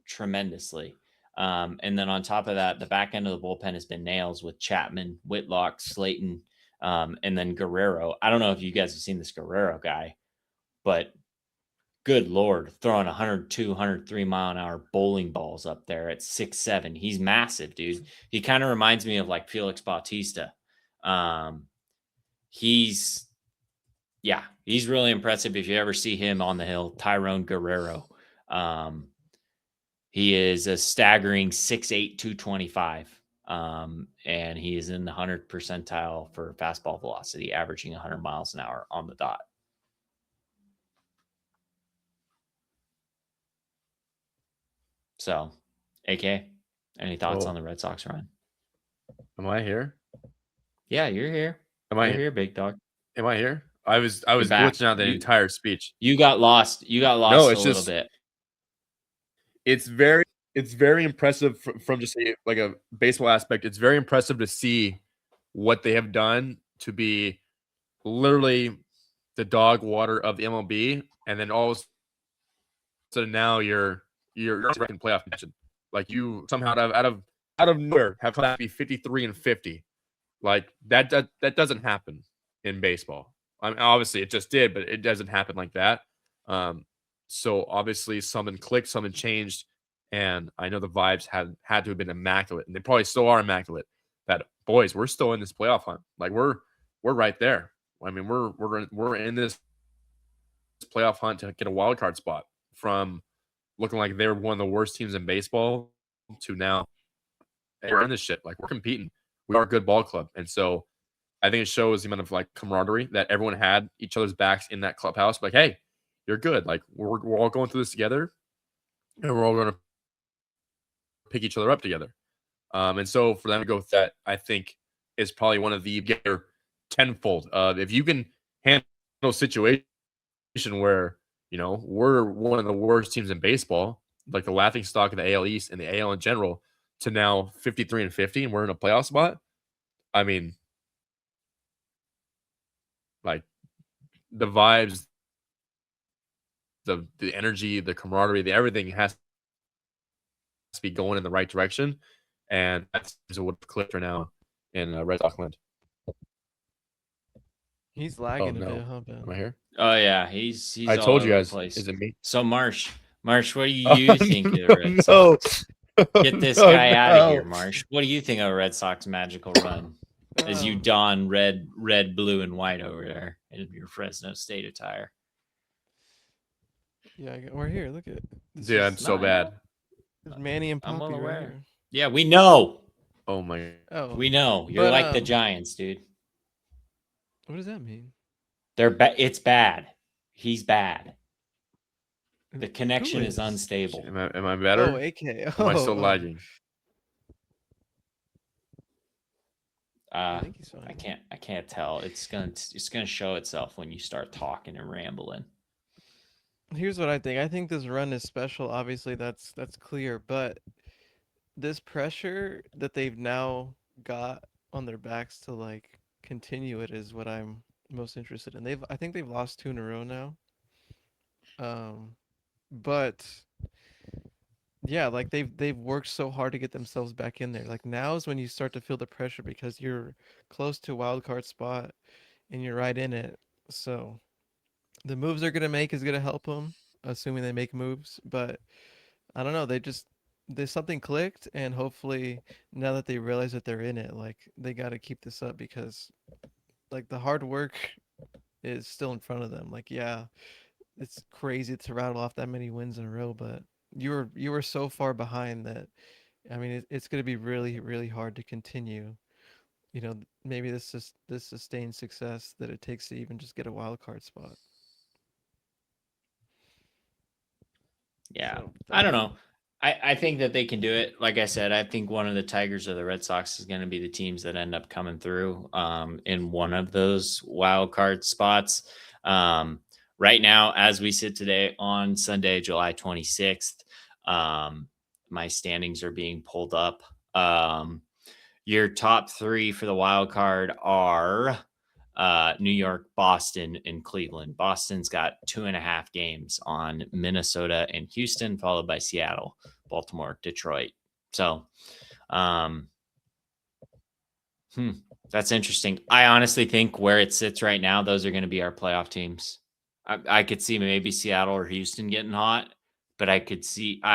tremendously. And then on top of that, the back end of the bullpen has been nails with Chapman, Whitlock, Slayton, and then Guerrero. I don't know if you guys have seen this Guerrero guy, but good Lord, throwing 102, 103 mile an hour bowling balls up there at 6'7". He's massive, dude. He kind of reminds me of like Felix Bautista. He's really impressive. If you ever see him on the hill, Tyrone Guerrero. He is a staggering 6'8", 225. And he is in the 100th percentile for fastball velocity, averaging 100 miles an hour on the dot. So, AK, any thoughts on the Red Sox run? Am I here? Yeah, you're here. You're here, big dog. Am I here? I was glitching out the entire speech. You got lost. You got lost a little bit. it's very impressive from just a baseball aspect. It's very impressive to see what they have done to be literally the dog water of the MLB, and then all of a sudden now you're in playoff contention. Like you somehow out of nowhere have come out to be 53-50. Like that doesn't happen in baseball. I mean, obviously it just did, but it doesn't happen like that. So obviously something clicked, something changed, and I know the vibes had to have been immaculate, and they probably still are immaculate. That boys, we're still in this playoff hunt. Like we're right there. I mean, we're in this playoff hunt to get a wild card spot from looking like they were one of the worst teams in baseball to now we're in this shit. Like we're competing. We are a good ball club, and so I think it shows the amount of like camaraderie that everyone had each other's backs in that clubhouse. Like, hey, you're good. Like we're all going through this together, and we're all going to pick each other up together. And so for them to go with that, I think is probably one of the bigger tenfold of if you can handle a situation where we're one of the worst teams in baseball, like the laughing stock of the AL East and the AL in general, to now 53-50, and we're in a playoff spot. I mean, like the vibes, the energy, the camaraderie, the everything has to be going in the right direction, and that's what clicked right now in Red Sox land. He's lagging a bit, huh, Ben? Am I here? Oh yeah, he's. I all told you over guys. the place. Is it me? So Marsh, what do you think of the Red No. Sox? Get this guy out of here, Marsh. What do you think of Red Sox magical run as you don red, blue, and white over there in your Fresno State attire? Yeah, we're here. Look at Dude, I'm so bad. There's Manny and I'm Poppy well right aware. here. Yeah, we know. Oh my. Oh, We know. You're like the Giants, dude. What does that mean? It's bad. He's bad. The connection is unstable. Am I better? Oh, AK. Am I still lagging? I think he's fine. I can't tell. It's gonna show itself when you start talking and rambling. Here's what I think. I think this run is special. Obviously, that's clear. But this pressure that they've now got on their backs to like continue it is what I'm most interested in. I think they've lost 2 in a row now. But yeah, like they've worked so hard to get themselves back in there. Like now is when you start to feel the pressure because you're close to a wild card spot and you're right in it. So the moves they're gonna make is gonna help them, assuming they make moves. But I don't know. There's something clicked, and hopefully now that they realize that they're in it, like they got to keep this up because like the hard work is still in front of them. Like yeah, it's crazy to rattle off that many wins in a row, but you were so far behind that I mean it's going to be really really hard to continue. Maybe this sustained success that it takes to even just get a wild card spot. Yeah, so, I don't know. I think that they can do it. Like I said, I think one of the Tigers or the Red Sox is going to be the teams that end up coming through in one of those wild card spots. Right now, as we sit today on Sunday, July 26th, my standings are being pulled up. Your top 3 for the wild card are New York, Boston, and Cleveland. Boston's got 2.5 games on Minnesota and Houston, followed by Seattle, Baltimore, Detroit. So, that's interesting. I honestly think where it sits right now, those are going to be our playoff teams. I could see maybe Seattle or Houston getting hot, but I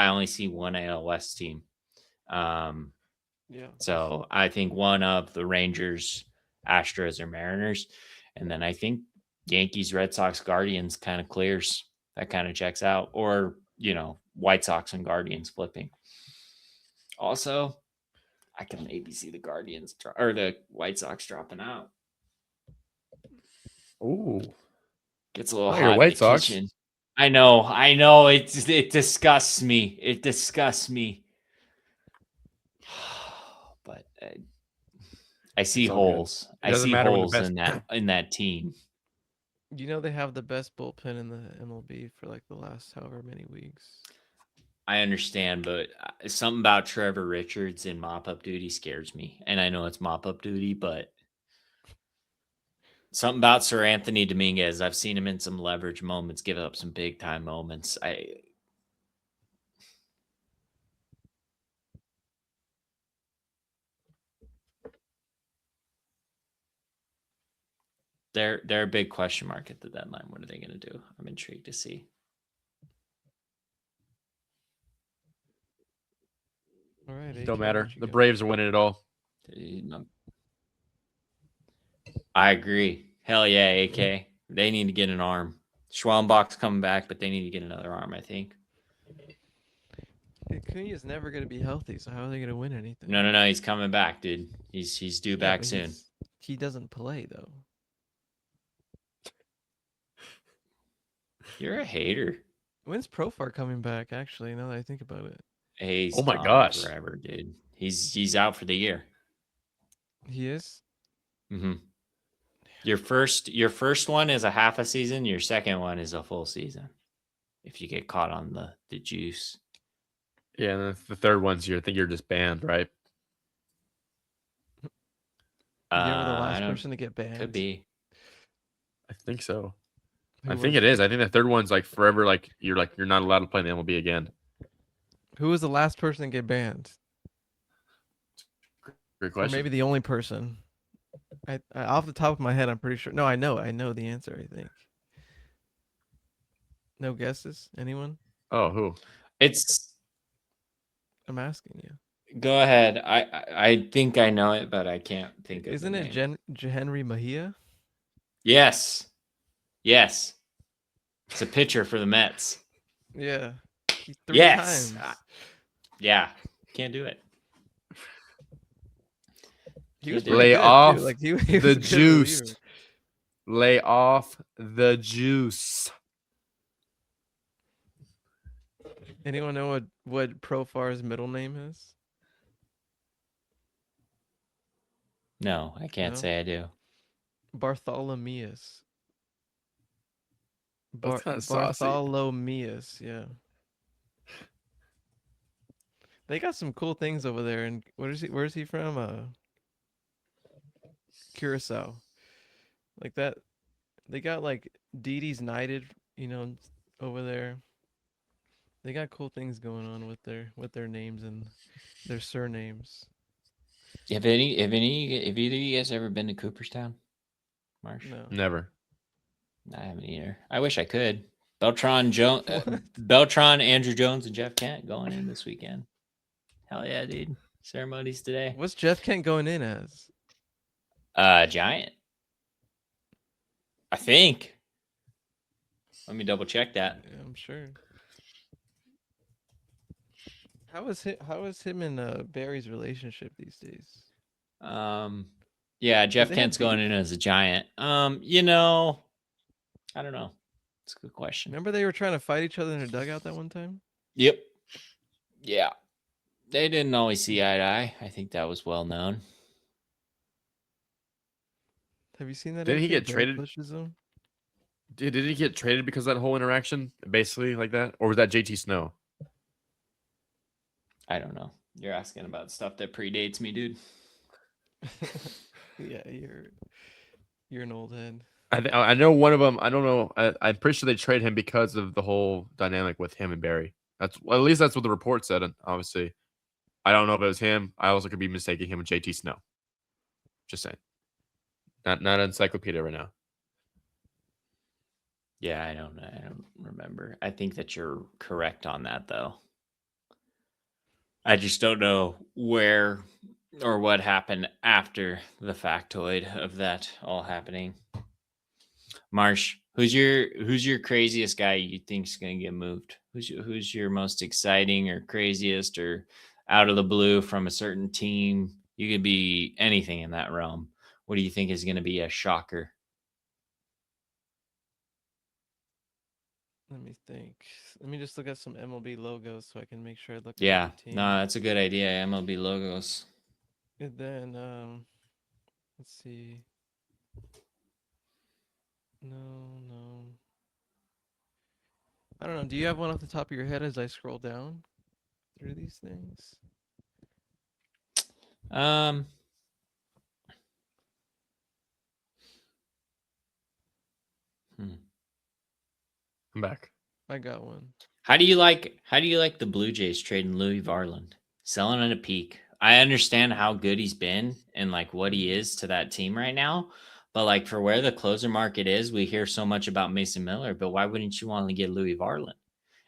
only see one AL West team. Yeah. So I think one of the Rangers, Astros, or Mariners, and then I think Yankees, Red Sox, Guardians kind of clears. That kind of checks out, or White Sox and Guardians flipping. Also, I can maybe see the Guardians or the White Sox dropping out. Ooh, gets a little hot in White the Sox. kitchen. I know. It disgusts me. It disgusts me. But I see holes. I see holes in that team. They have the best bullpen in the MLB for like the last however many weeks. I understand, but something about Trevor Richards in mop-up duty scares me. And I know it's mop-up duty, but something about Sir Anthony Dominguez. I've seen him in some leverage moments, give up some big-time moments. They're a big question mark at the deadline. What are they going to do? I'm intrigued to see. All right, AK, Don't what matter. you The got? Braves are winning it all. I agree. Hell yeah, AK. They need to get an arm. Schwallenbach's coming back, but they need to get another arm, I think. Acuna's never going to be healthy, so how are they going to win anything? No. He's coming back, dude. He's due back but soon. he doesn't play, though. You're a hater. When's Profar coming back, actually, now that I think about it? He's Oh my gone gosh. forever, dude. He's out for the year. He is? Mm-hmm. Your first one is a half a season. Your second one is a full season. If you get caught on the juice. Yeah, and the third one's I think you're just banned, right? You were the I last don't. person to get banned. Could be. I think so. Who I think was it is. I think the third one's like forever. Like you're not allowed to play in the MLB again. Who was the last person to get banned? Great Or question. maybe the only person. I off the top of my head, I'm pretty sure. No, I know the answer. I think. No guesses? Anyone? Oh, who? It's. I'm asking you. Go ahead. I think I know it, but I can't think of. Isn't it Henry Mejia? Yes. Yes. It's a pitcher for the Mets. Yeah. He's three Yes. times. Yeah. Can't do it. He was Can't do Lay pretty it. good, off too. Like he was the a good juice. reliever. Lay off the juice. Anyone know what Profar's middle name is? No, I can't No? say I do. Bartholomeus. That's kinda saucy. Bartholomeus, yeah. They got some cool things over there. And where's he from? Curacao. Like that. They got like Didi's Knighted, over there. They got cool things going on with their names and their surnames. Have either of you guys ever been to Cooperstown? Marsh? No. Never. I haven't either. I wish I could. Beltran, What? Beltran, Andrew Jones, and Jeff Kent going in this weekend. Hell yeah, dude! Ceremonies today. What's Jeff Kent going in as? Giant. I think. Let me double check that. Yeah, I'm sure. How is him and Barry's relationship these days? Yeah, Jeff they have Kent's going beef? in as a Giant. I don't know. It's a good question. Remember they were trying to fight each other in a dugout that one time? Yep. Yeah. They didn't always see eye to eye. I think that was well known. Have you seen that? Didn't he AK? get Barry traded? pushes him? Did he get traded because of that whole interaction, basically like that, or was that JT Snow? I don't know. You're asking about stuff that predates me, dude. Yeah, you're an old head. I know one of them. I don't know. I'm pretty sure they traded him because of the whole dynamic with him and Barry. At least that's what the report said. And obviously, I don't know if it was him. I also could be mistaking him with JT Snow. Just saying. Not encyclopedia right now. Yeah, I don't remember. I think that you're correct on that, though. I just don't know where or what happened after the factoid of that all happening. Marsh, who's your craziest guy you think's gonna get moved? Who's your most exciting or craziest or out of the blue from a certain team? You could be anything in that realm. What do you think is gonna be a shocker? Let me think. Let me just look at some MLB logos so I can make sure I look Yeah, at the team. no, that's a good idea. MLB logos. And then let's see. No. I don't know. Do you have one off the top of your head as I scroll down? through these things. Um, hmm. I'm back. I got one. How do you like the Blue Jays trading Louis Varland, selling at a peak? I understand how good he's been and like what he is to that team right now, but like for where the closer market is, we hear so much about Mason Miller, but why wouldn't you want to get Louis Varland?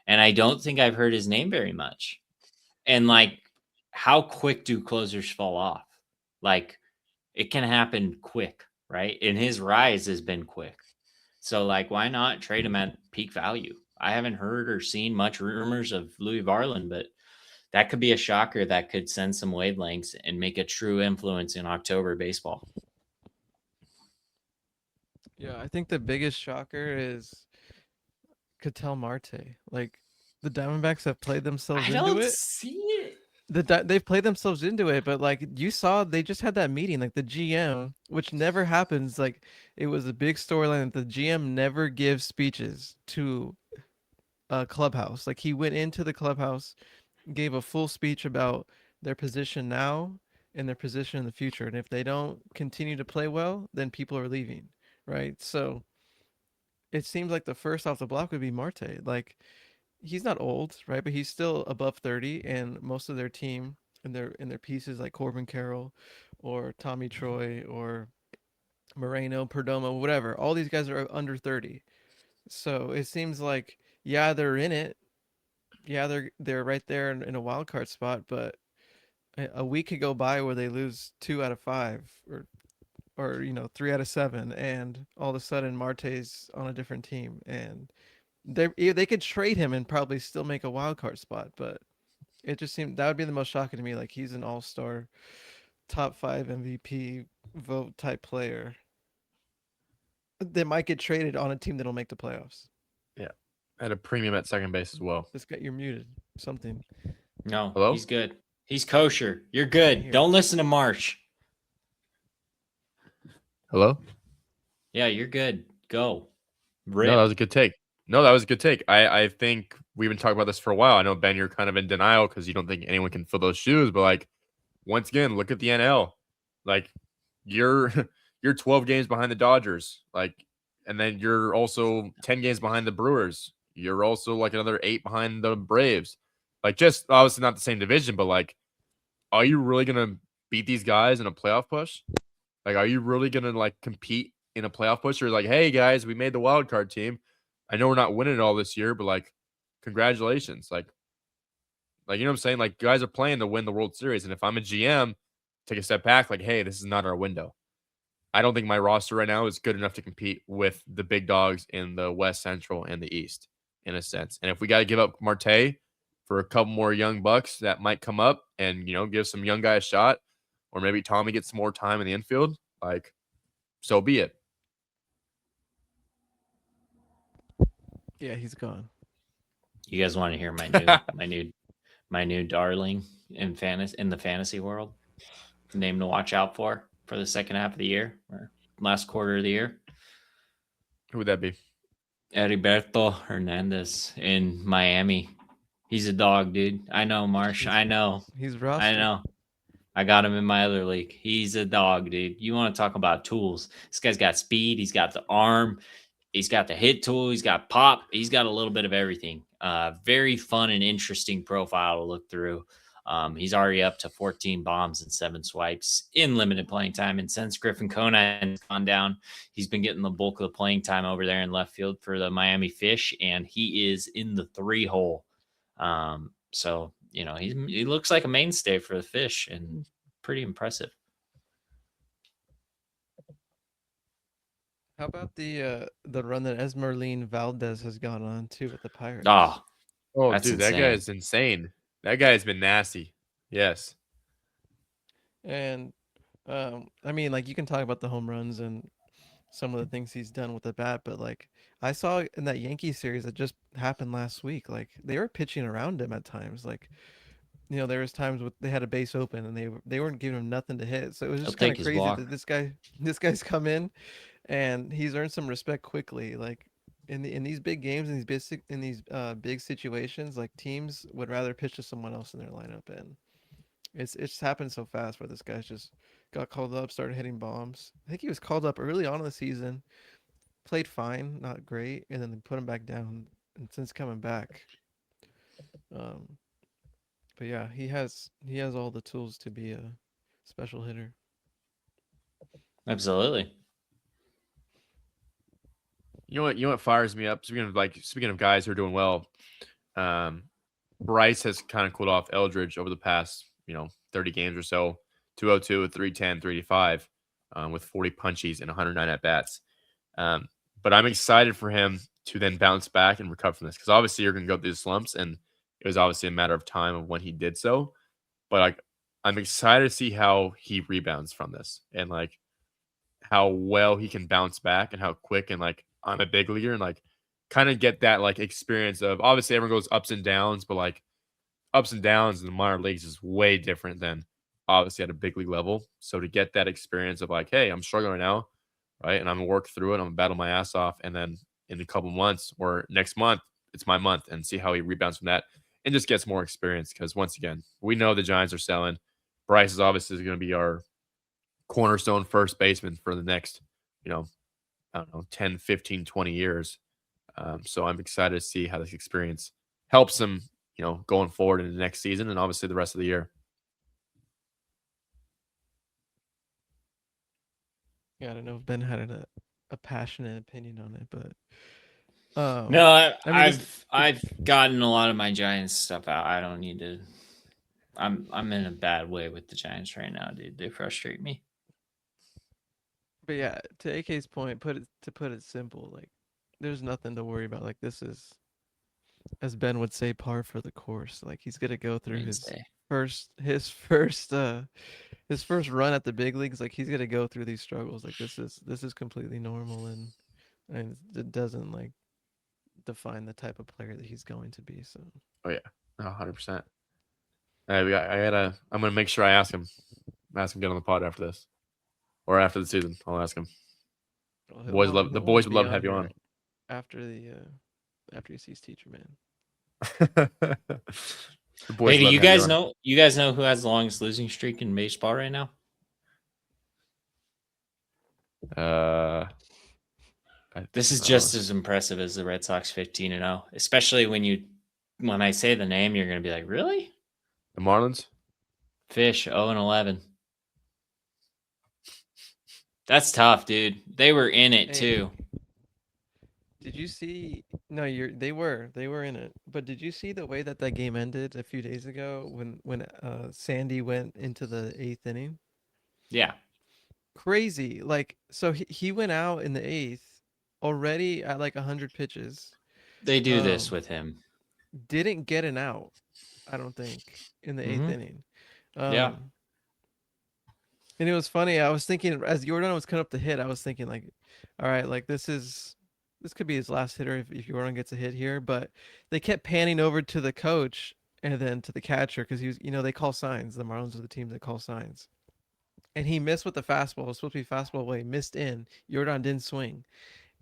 And I don't think I've heard his name very much. And like, how quick do closers fall off? Like, it can happen quick, right? And his rise has been quick. So, like, why not trade him at peak value? I haven't heard or seen much rumors of Louis Varland, but that could be a shocker that could send some wavelengths and make a true influence in October baseball. Yeah, I think the biggest shocker is Ketel Marte. Like the Diamondbacks have played themselves I into don't it. see it. They've played themselves into it, but like you saw, they just had that meeting, like the GM, which never happens. Like it was a big storyline that the GM never gives speeches to a clubhouse. Like he went into the clubhouse, gave a full speech about their position now and their position in the future, and if they don't continue to play well, then people are leaving, right? So it seems like the first off the block would be Marte. Like he's not old, right? But he's still above 30, and most of their team and their pieces like Corbin Carroll or Tommy Troy or Moreno, Perdomo, whatever. All these guys are under 30. So it seems like yeah, they're in it. Yeah, they're right there in a wild card spot, but a week could go by where they lose 2 out of 5 or 3 out of 7, and all of a sudden Marte's on a different team, and they could trade him and probably still make a wild card spot, but it just seemed that would be the most shocking to me. Like he's an all-star, top 5 MVP vote type player that might get traded on a team that'll make the playoffs. Yeah. At a premium at second base as well. This guy, you're muted. Something. No, Hello? he's good. He's kosher. You're Can't good. hear. Don't listen to Marsh. Hello? Yeah, you're good. Go. No, Rip. that was a good take. No, that was a good take. I think we've been talking about this for a while. I know, Ben, you're kind of in denial because you don't think anyone can fill those shoes. But like, once again, look at the NL. Like, you're you're 12 games behind the Dodgers. Like, and then you're also 10 games behind the Brewers. You're also like another 8 behind the Braves. Like, just obviously not the same division, but like, are you really gonna beat these guys in a playoff push? Like, are you really gonna like compete in a playoff push? Or like, hey guys, we made the wild card team. I know we're not winning it all this year, but like, congratulations. Like you know what I'm saying? Like, guys are playing to win the World Series. And if I'm a GM, take a step back, like, hey, this is not our window. I don't think my roster right now is good enough to compete with the big dogs in the West Central and the East, in a sense. And if we got to give up Marte for a couple more young bucks that might come up and give some young guy a shot, or maybe Tommy gets some more time in the infield, like, so be it. Yeah, he's gone. You guys want to hear my new darling in the fantasy world? Name to watch out for the second half of the year or last quarter of the year. Who would that be? Heriberto Hernandez in Miami. He's a dog, dude. I know, Marsh. I know. He's rostered. I know. I got him in my other league. He's a dog, dude. You want to talk about tools? This guy's got speed. He's got the arm. He's got the hit tool. He's got pop. He's got a little bit of everything. Very fun and interesting profile to look through. He's already up to 14 bombs and 7 swipes in limited playing time. And since Griffin Conan has gone down, he's been getting the bulk of the playing time over there in left field for the Miami Fish, and he is in the 3 hole. So he looks like a mainstay for the Fish and pretty impressive. How about the run that Esmeralin Valdez has gone on too with the Pirates? Oh, Dude, insane. that guy is insane. That guy has been nasty. Yes. And I mean, like you can talk about the home runs and some of the things he's done with the bat, but like I saw in that Yankee series that just happened last week, like they were pitching around him at times. Like there was times they had a base open and they weren't giving him nothing to hit. So it was He'll just kind take of his crazy walk. that this guy's come in and he's earned some respect quickly. Like in these big games, in these big situations, like teams would rather pitch to someone else in their lineup, and it's happened so fast where this guy's just got called up, started hitting bombs. I think he was called up early on in the season, played fine, not great, and then they put him back down. And since coming back, um, but yeah, he has all the tools to be a special hitter. Absolutely. You know what fires me up? Speaking of guys who are doing well, Bryce has kind of cooled off Eldridge over the past 30 games or so. 202, 310, 385, with 40 punchies and 109 at bats. But I'm excited for him to then bounce back and recover from this, because obviously you're going to go through the slumps, and it was obviously a matter of time of when he did so. But I'm excited to see how he rebounds from this, and like how well he can bounce back and how quick, and like I'm a big leaguer, and like kind of get that like experience of, obviously everyone goes ups and downs, but like ups and downs in the minor leagues is way different than obviously at a big league level. So to get that experience of like, hey, I'm struggling right now, right? And I'm gonna work through it. I'm gonna battle my ass off. And then in a couple months or next month, it's my month, and see how he rebounds from that and just gets more experience. Because once again, we know the Giants are selling. Bryce is obviously going to be our cornerstone first baseman for the next, I don't know, 10, 15, 20 years. So I'm excited to see how this experience helps him, going forward in the next season and obviously the rest of the year. Yeah, I don't know if Ben had a passionate opinion on it, but No, I mean, I've gotten a lot of my Giants stuff out. I don't need to. I'm in a bad way with the Giants right now, dude. They frustrate me. but yeah, to AK's point, to put it simple, like there's nothing to worry about. Like this is, as Ben would say, par for the course. Like he's gonna go through Wednesday. his first run at the big leagues. Like he's gonna go through these struggles. Like this is completely normal, and it doesn't like define the type of player that he's going to be. So Oh yeah, 100%. I'm gonna make sure I ask him to get on the pod after this, or after the season. I'll ask him. well, The boys he'll wanna would be love to have you here on. after after he sees Teacher Man. The boys Hey, do love you to have guys on. know? You guys know who has the longest losing streak in baseball right now? This is just as impressive as the Red Sox 15-0. Especially when I say the name, you're gonna be like, really? The Marlins. Fish 0-11. That's tough, dude. They were in it too. Did you see? No, they were in it. But did you see the way that game ended a few days ago when Sandy went into the 8th inning? Yeah. Crazy. Like so he went out in the 8th already at like 100 pitches. They do this with him. Didn't get an out, I don't think, in the 8th inning. Yeah. And it was funny. I was thinking as Yordan was coming up to hit, I was thinking like, all right, like this could be his last hitter if Yordan gets a hit here. But they kept panning over to the coach and then to the catcher because he was, they call signs. The Marlins are the team that call signs. And he missed with the fastball. It was supposed to be fastball away. Missed in. Yordan didn't swing.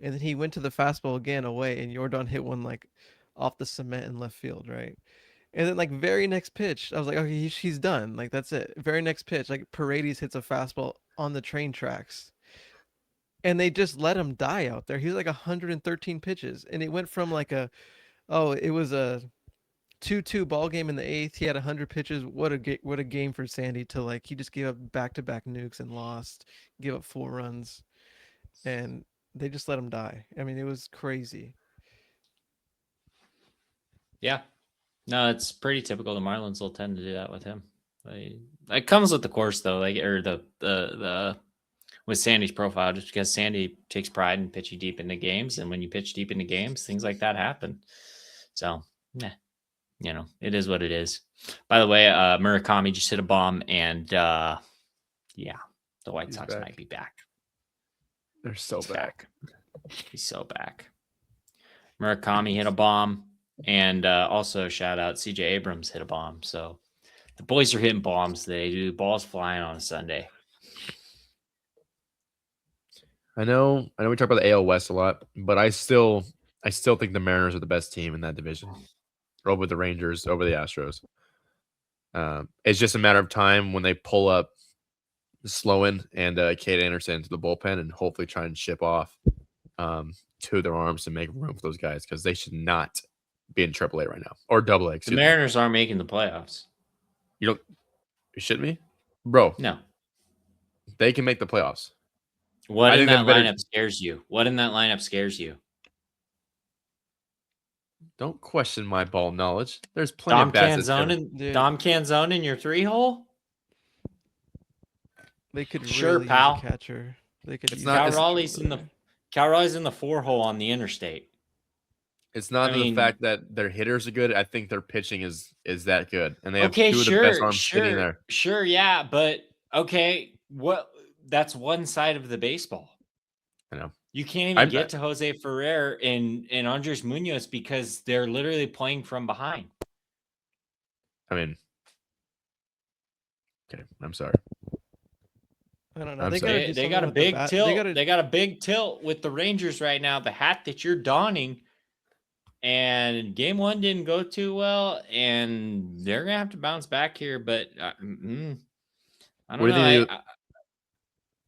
And then he went to the fastball again away, and Yordan hit one like off the cement in left field, right? And then like very next pitch, I was like, okay, he's done. Like that's it. Very next pitch, like Paredes hits a fastball on the train tracks. And they just let him die out there. He was like 113 pitches. And it went from like it was a 2-2 ball game in the 8th. He had 100 pitches. What a game for Sandy to like he just gave up back-to-back nukes and lost, gave up 4 runs. And they just let him die. I mean, it was crazy. Yeah. No, it's pretty typical. The Marlins will tend to do that with him. It comes with the course though, like or the with Sandy's profile, just because Sandy takes pride in pitching deep into games, and when you pitch deep into games, things like that happen. So, it is what it is. By the way, Murakami just hit a bomb, and the White Sox might be back. They're so back. He's so back. Murakami hit a bomb, and also shout out CJ Abrams hit a bomb. So the boys are hitting bombs today, dude. Balls flying on a Sunday. I know we talk about the AL West a lot, but I still I still think the Mariners are the best team in that division, over the Rangers, over the Astros. It's just a matter of time when they pull up Sloan and Kate Anderson to the bullpen and hopefully try and ship off two of their arms to make room for those guys because they should not be in AAA right now or AA. The Excuse me. Mariners aren't making the playoffs. You should be, bro. No. They can make the playoffs. What I in think they that have a better- lineup scares you? What in that lineup scares you? Don't question my ball knowledge. There's plenty Dom of bats. Dude. Canzone in your 3-hole? They could Sure, really pal. use a catcher. They could. It's use not- a it's- catcher Cal over there. Raleigh's in the 4-hole on the interstate. It's not I the mean- fact that their hitters are good. I think their pitching is that good, and they have Okay, two of the best arms sitting there. Sure, yeah, but okay, that's one side of the baseball. I know. You can't even get to Jose Ferrer and Andres Munoz because they're literally playing from behind. I mean, okay, I'm sorry. I don't know. I'm They sorry. gotta do They got a something with the big bat- tilt. They Got a big tilt with the Rangers right now. The hat that you're donning, and game 1 didn't go too well, and they're gonna have to bounce back here. But I don't What do you know. think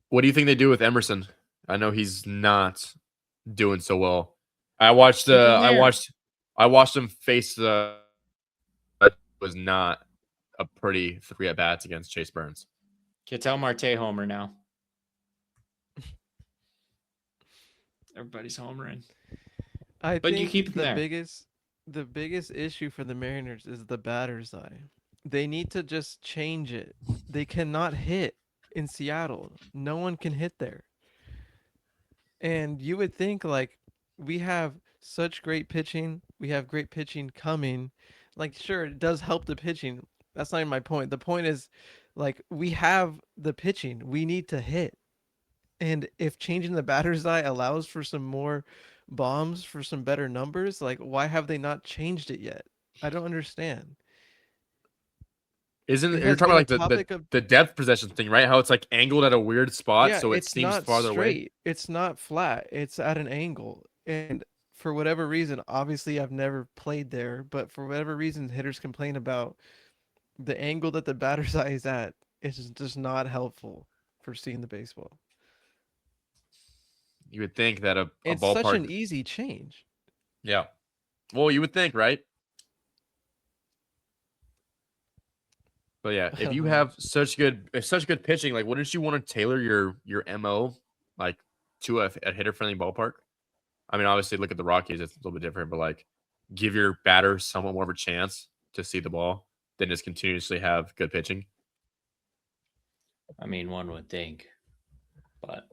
What do you think they do with Emerson? I know he's not doing so well. I watched Keep him there. I watched him face the was not a pretty 3 at bats against Chase Burns. Ketel Marte homer now. Everybody's homering. I But you think keep him there. the biggest issue for the Mariners is the batter's eye. They need to just change it. They cannot hit in Seattle. No one can hit there. And you would think like we have such great pitching. We have great pitching coming. Like sure, it does help the pitching. That's not even my point. The point is like we have the pitching. We need to hit. And if changing the batter's eye allows for some more bombs for some better numbers, like why have they not changed it yet? I don't understand. Isn't It you're has talking been a about like topic of the depth possession thing, right? How it's like angled at a weird spot, so it it's seems not farther away. straight. It's not flat. It's at an angle. And for whatever reason, obviously I've never played there, but for whatever reason, hitters complain about the angle that the batter's eye is at. It's just not helpful for seeing the baseball. You would think that a It's ballpark. such an easy change. Yeah. Well, you would think, right? But yeah, if you have such good pitching, like wouldn't you want to tailor your MO like to a hitter friendly ballpark? I mean, obviously look at the Rockies, it's a little bit different, but like give your batter somewhat more of a chance to see the ball than just continuously have good pitching. I mean, one would think, but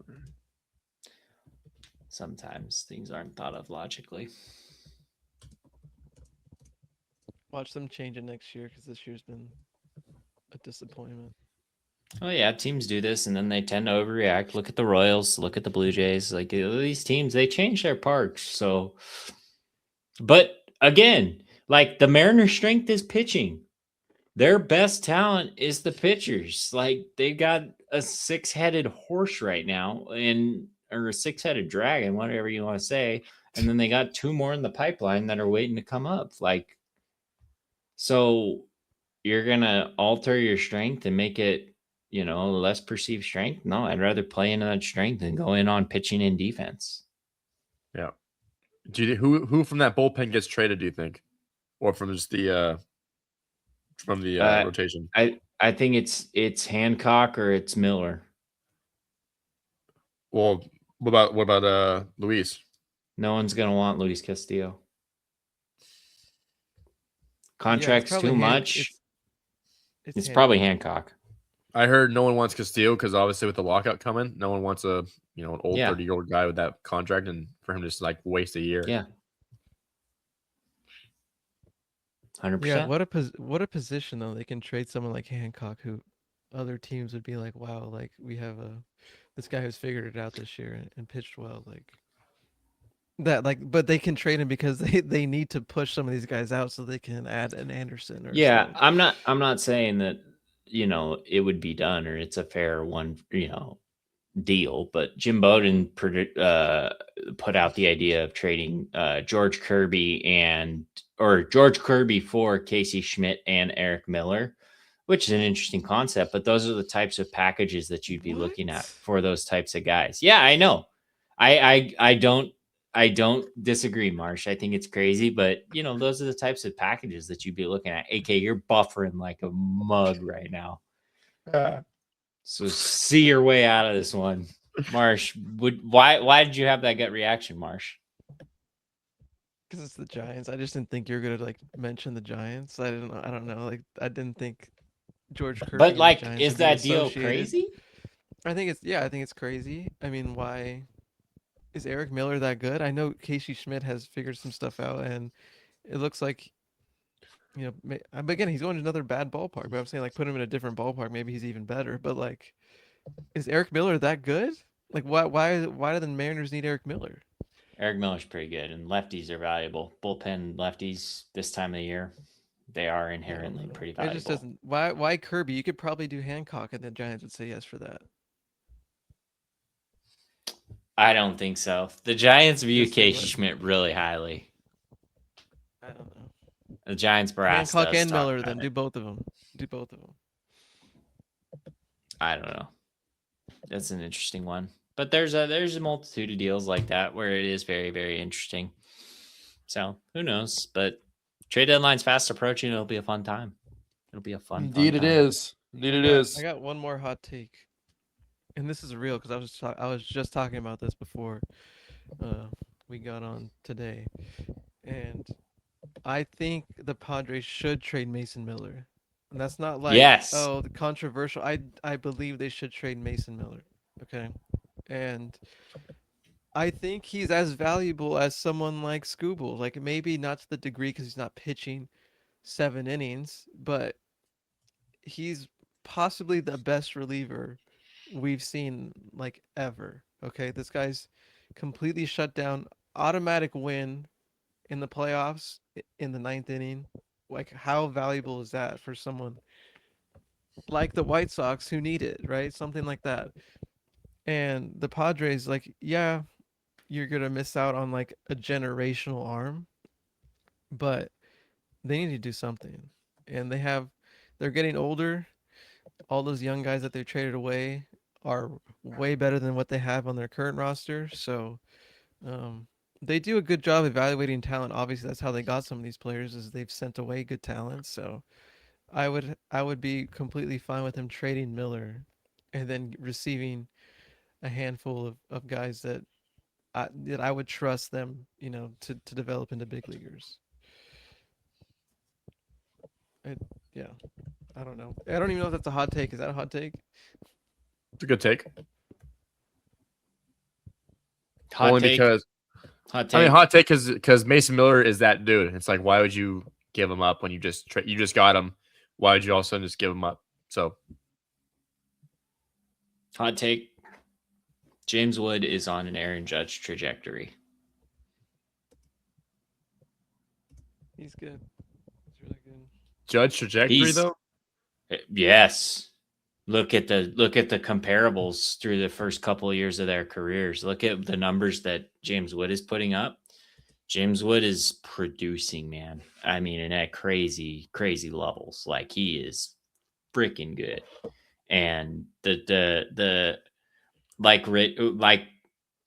sometimes things aren't thought of logically. Watch them change it next year because this year's been a disappointment. Oh yeah, teams do this and then they tend to overreact. Look at the Royals, look at the Blue Jays. Like these teams, they change their parks. So, but again, like the Mariners' strength is pitching. Their best talent is the pitchers. Like they got a 6-headed horse right now, or a 6-headed dragon, whatever you want to say. And then they got 2 more in the pipeline that are waiting to come up. Like, so you're gonna alter your strength and make it, less perceived strength? No, I'd rather play into that strength than go in on pitching and defense. Yeah. Who from that bullpen gets traded, do you think? Or from just the rotation? I think it's Hancock or it's Miller. Well, what about Luis? No one's gonna want Luis Castillo. Yeah, Contract's it's probably too much. It's Hancock. probably Hancock. I heard no one wants Castillo because obviously with the lockout coming, no one wants an old Yeah. 30-year-old guy with that contract and for him to just like waste a year. Yeah. 100%. Yeah, what a position though. They can trade someone like Hancock, who other teams would be like, wow, like we have this guy who's figured it out this year and pitched well, like that. Like, but they can trade him because they need to push some of these guys out so they can add an Anderson or Yeah, Sloan. I'm not saying that it would be done or it's a fair one, deal, but Jim Bowden put out the idea of trading George Kirby for Casey Schmidt and Eric Miller, which is an interesting concept. But those are the types of packages that you'd be looking at for those types of guys. Yeah, I know. I don't disagree, Marsh. I think it's crazy, but those are the types of packages that you'd be looking at. AK, you're buffering like a mug right now. So see your way out of this one. Marsh, why did you have that gut reaction, Marsh? Because it's the Giants. I just didn't think you were gonna like mention the Giants. I don't know. Like I didn't think George Kirby. But and like, the Giants is would be that deal associated. crazy? I think it's crazy. I mean, why is Eric Miller that good? I know Casey Schmidt has figured some stuff out, and it looks like but again, he's going to another bad ballpark. But I'm saying like put him in a different ballpark, maybe he's even better. But like, is Eric Miller that good? Like, why do the Mariners need Eric Miller? Eric Miller's pretty good, and lefties are valuable. Bullpen lefties this time of the year, they are inherently pretty valuable. It just doesn't. Why Kirby? You could probably do Hancock, and the Giants would say yes for that. I don't think so. The Giants view Casey Schmidt really highly. I don't know. The Giants brass Hancock and Miller, then do both of them. I don't know. That's an interesting one. But there's a multitude of deals like that where it is very, very interesting. So who knows? But trade deadline's fast approaching. It'll be a fun time. It'll be a fun. Indeed, fun it time. is. Indeed, it is. I got one more hot take, and this is real because I was just talking about this before we got on today, and I think the Padres should trade Mason Miller. And that's not like the controversial. I believe they should trade Mason Miller. Okay. And I think he's as valuable as someone like Skubal. Like maybe not to the degree because he's not pitching 7 innings, but he's possibly the best reliever we've seen like ever. Okay, this guy's completely shut down, automatic win in the playoffs in the 9th inning. Like how valuable is that for someone like the White Sox who need it, right? Something like that. And the Padres, like, yeah, you're gonna miss out on like a generational arm, but they need to do something. And they're getting older. All those young guys that they traded away are way better than what they have on their current roster. So they do a good job evaluating talent. Obviously, that's how they got some of these players is they've sent away good talent. So I would be completely fine with him trading Miller and then receiving a handful of guys that I would trust them, to develop into big leaguers. Yeah, I don't know. I don't even know if that's a hot take. Is that a hot take? It's a good take. Hot take because Mason Miller is that dude. It's like, why would you give him up when you just got him? Why would you also just give him up? So, hot take. James Wood is on an Aaron Judge trajectory. He's good. He's really good. Judge trajectory though? Yes. Look at the comparables through the first couple of years of their careers. Look at the numbers that James Wood is putting up. James Wood is producing, man. I mean, and at crazy, crazy levels. Like he is freaking good. And the like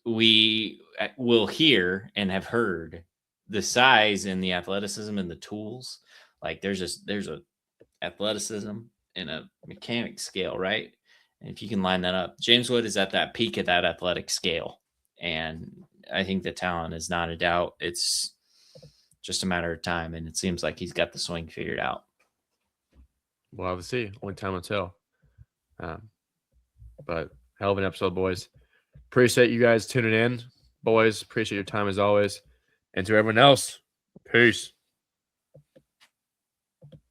we will hear and have heard the size and the athleticism and the tools. Like there's a athleticism and a mechanic scale, right? And if you can line that up, James Wood is at that peak of that athletic scale. And I think the talent is not a doubt. It's just a matter of time. And it seems like he's got the swing figured out. We'll have to see. Only time will tell. But hell of an episode, boys. Appreciate you guys tuning in. Boys, appreciate your time as always. And to everyone else, peace.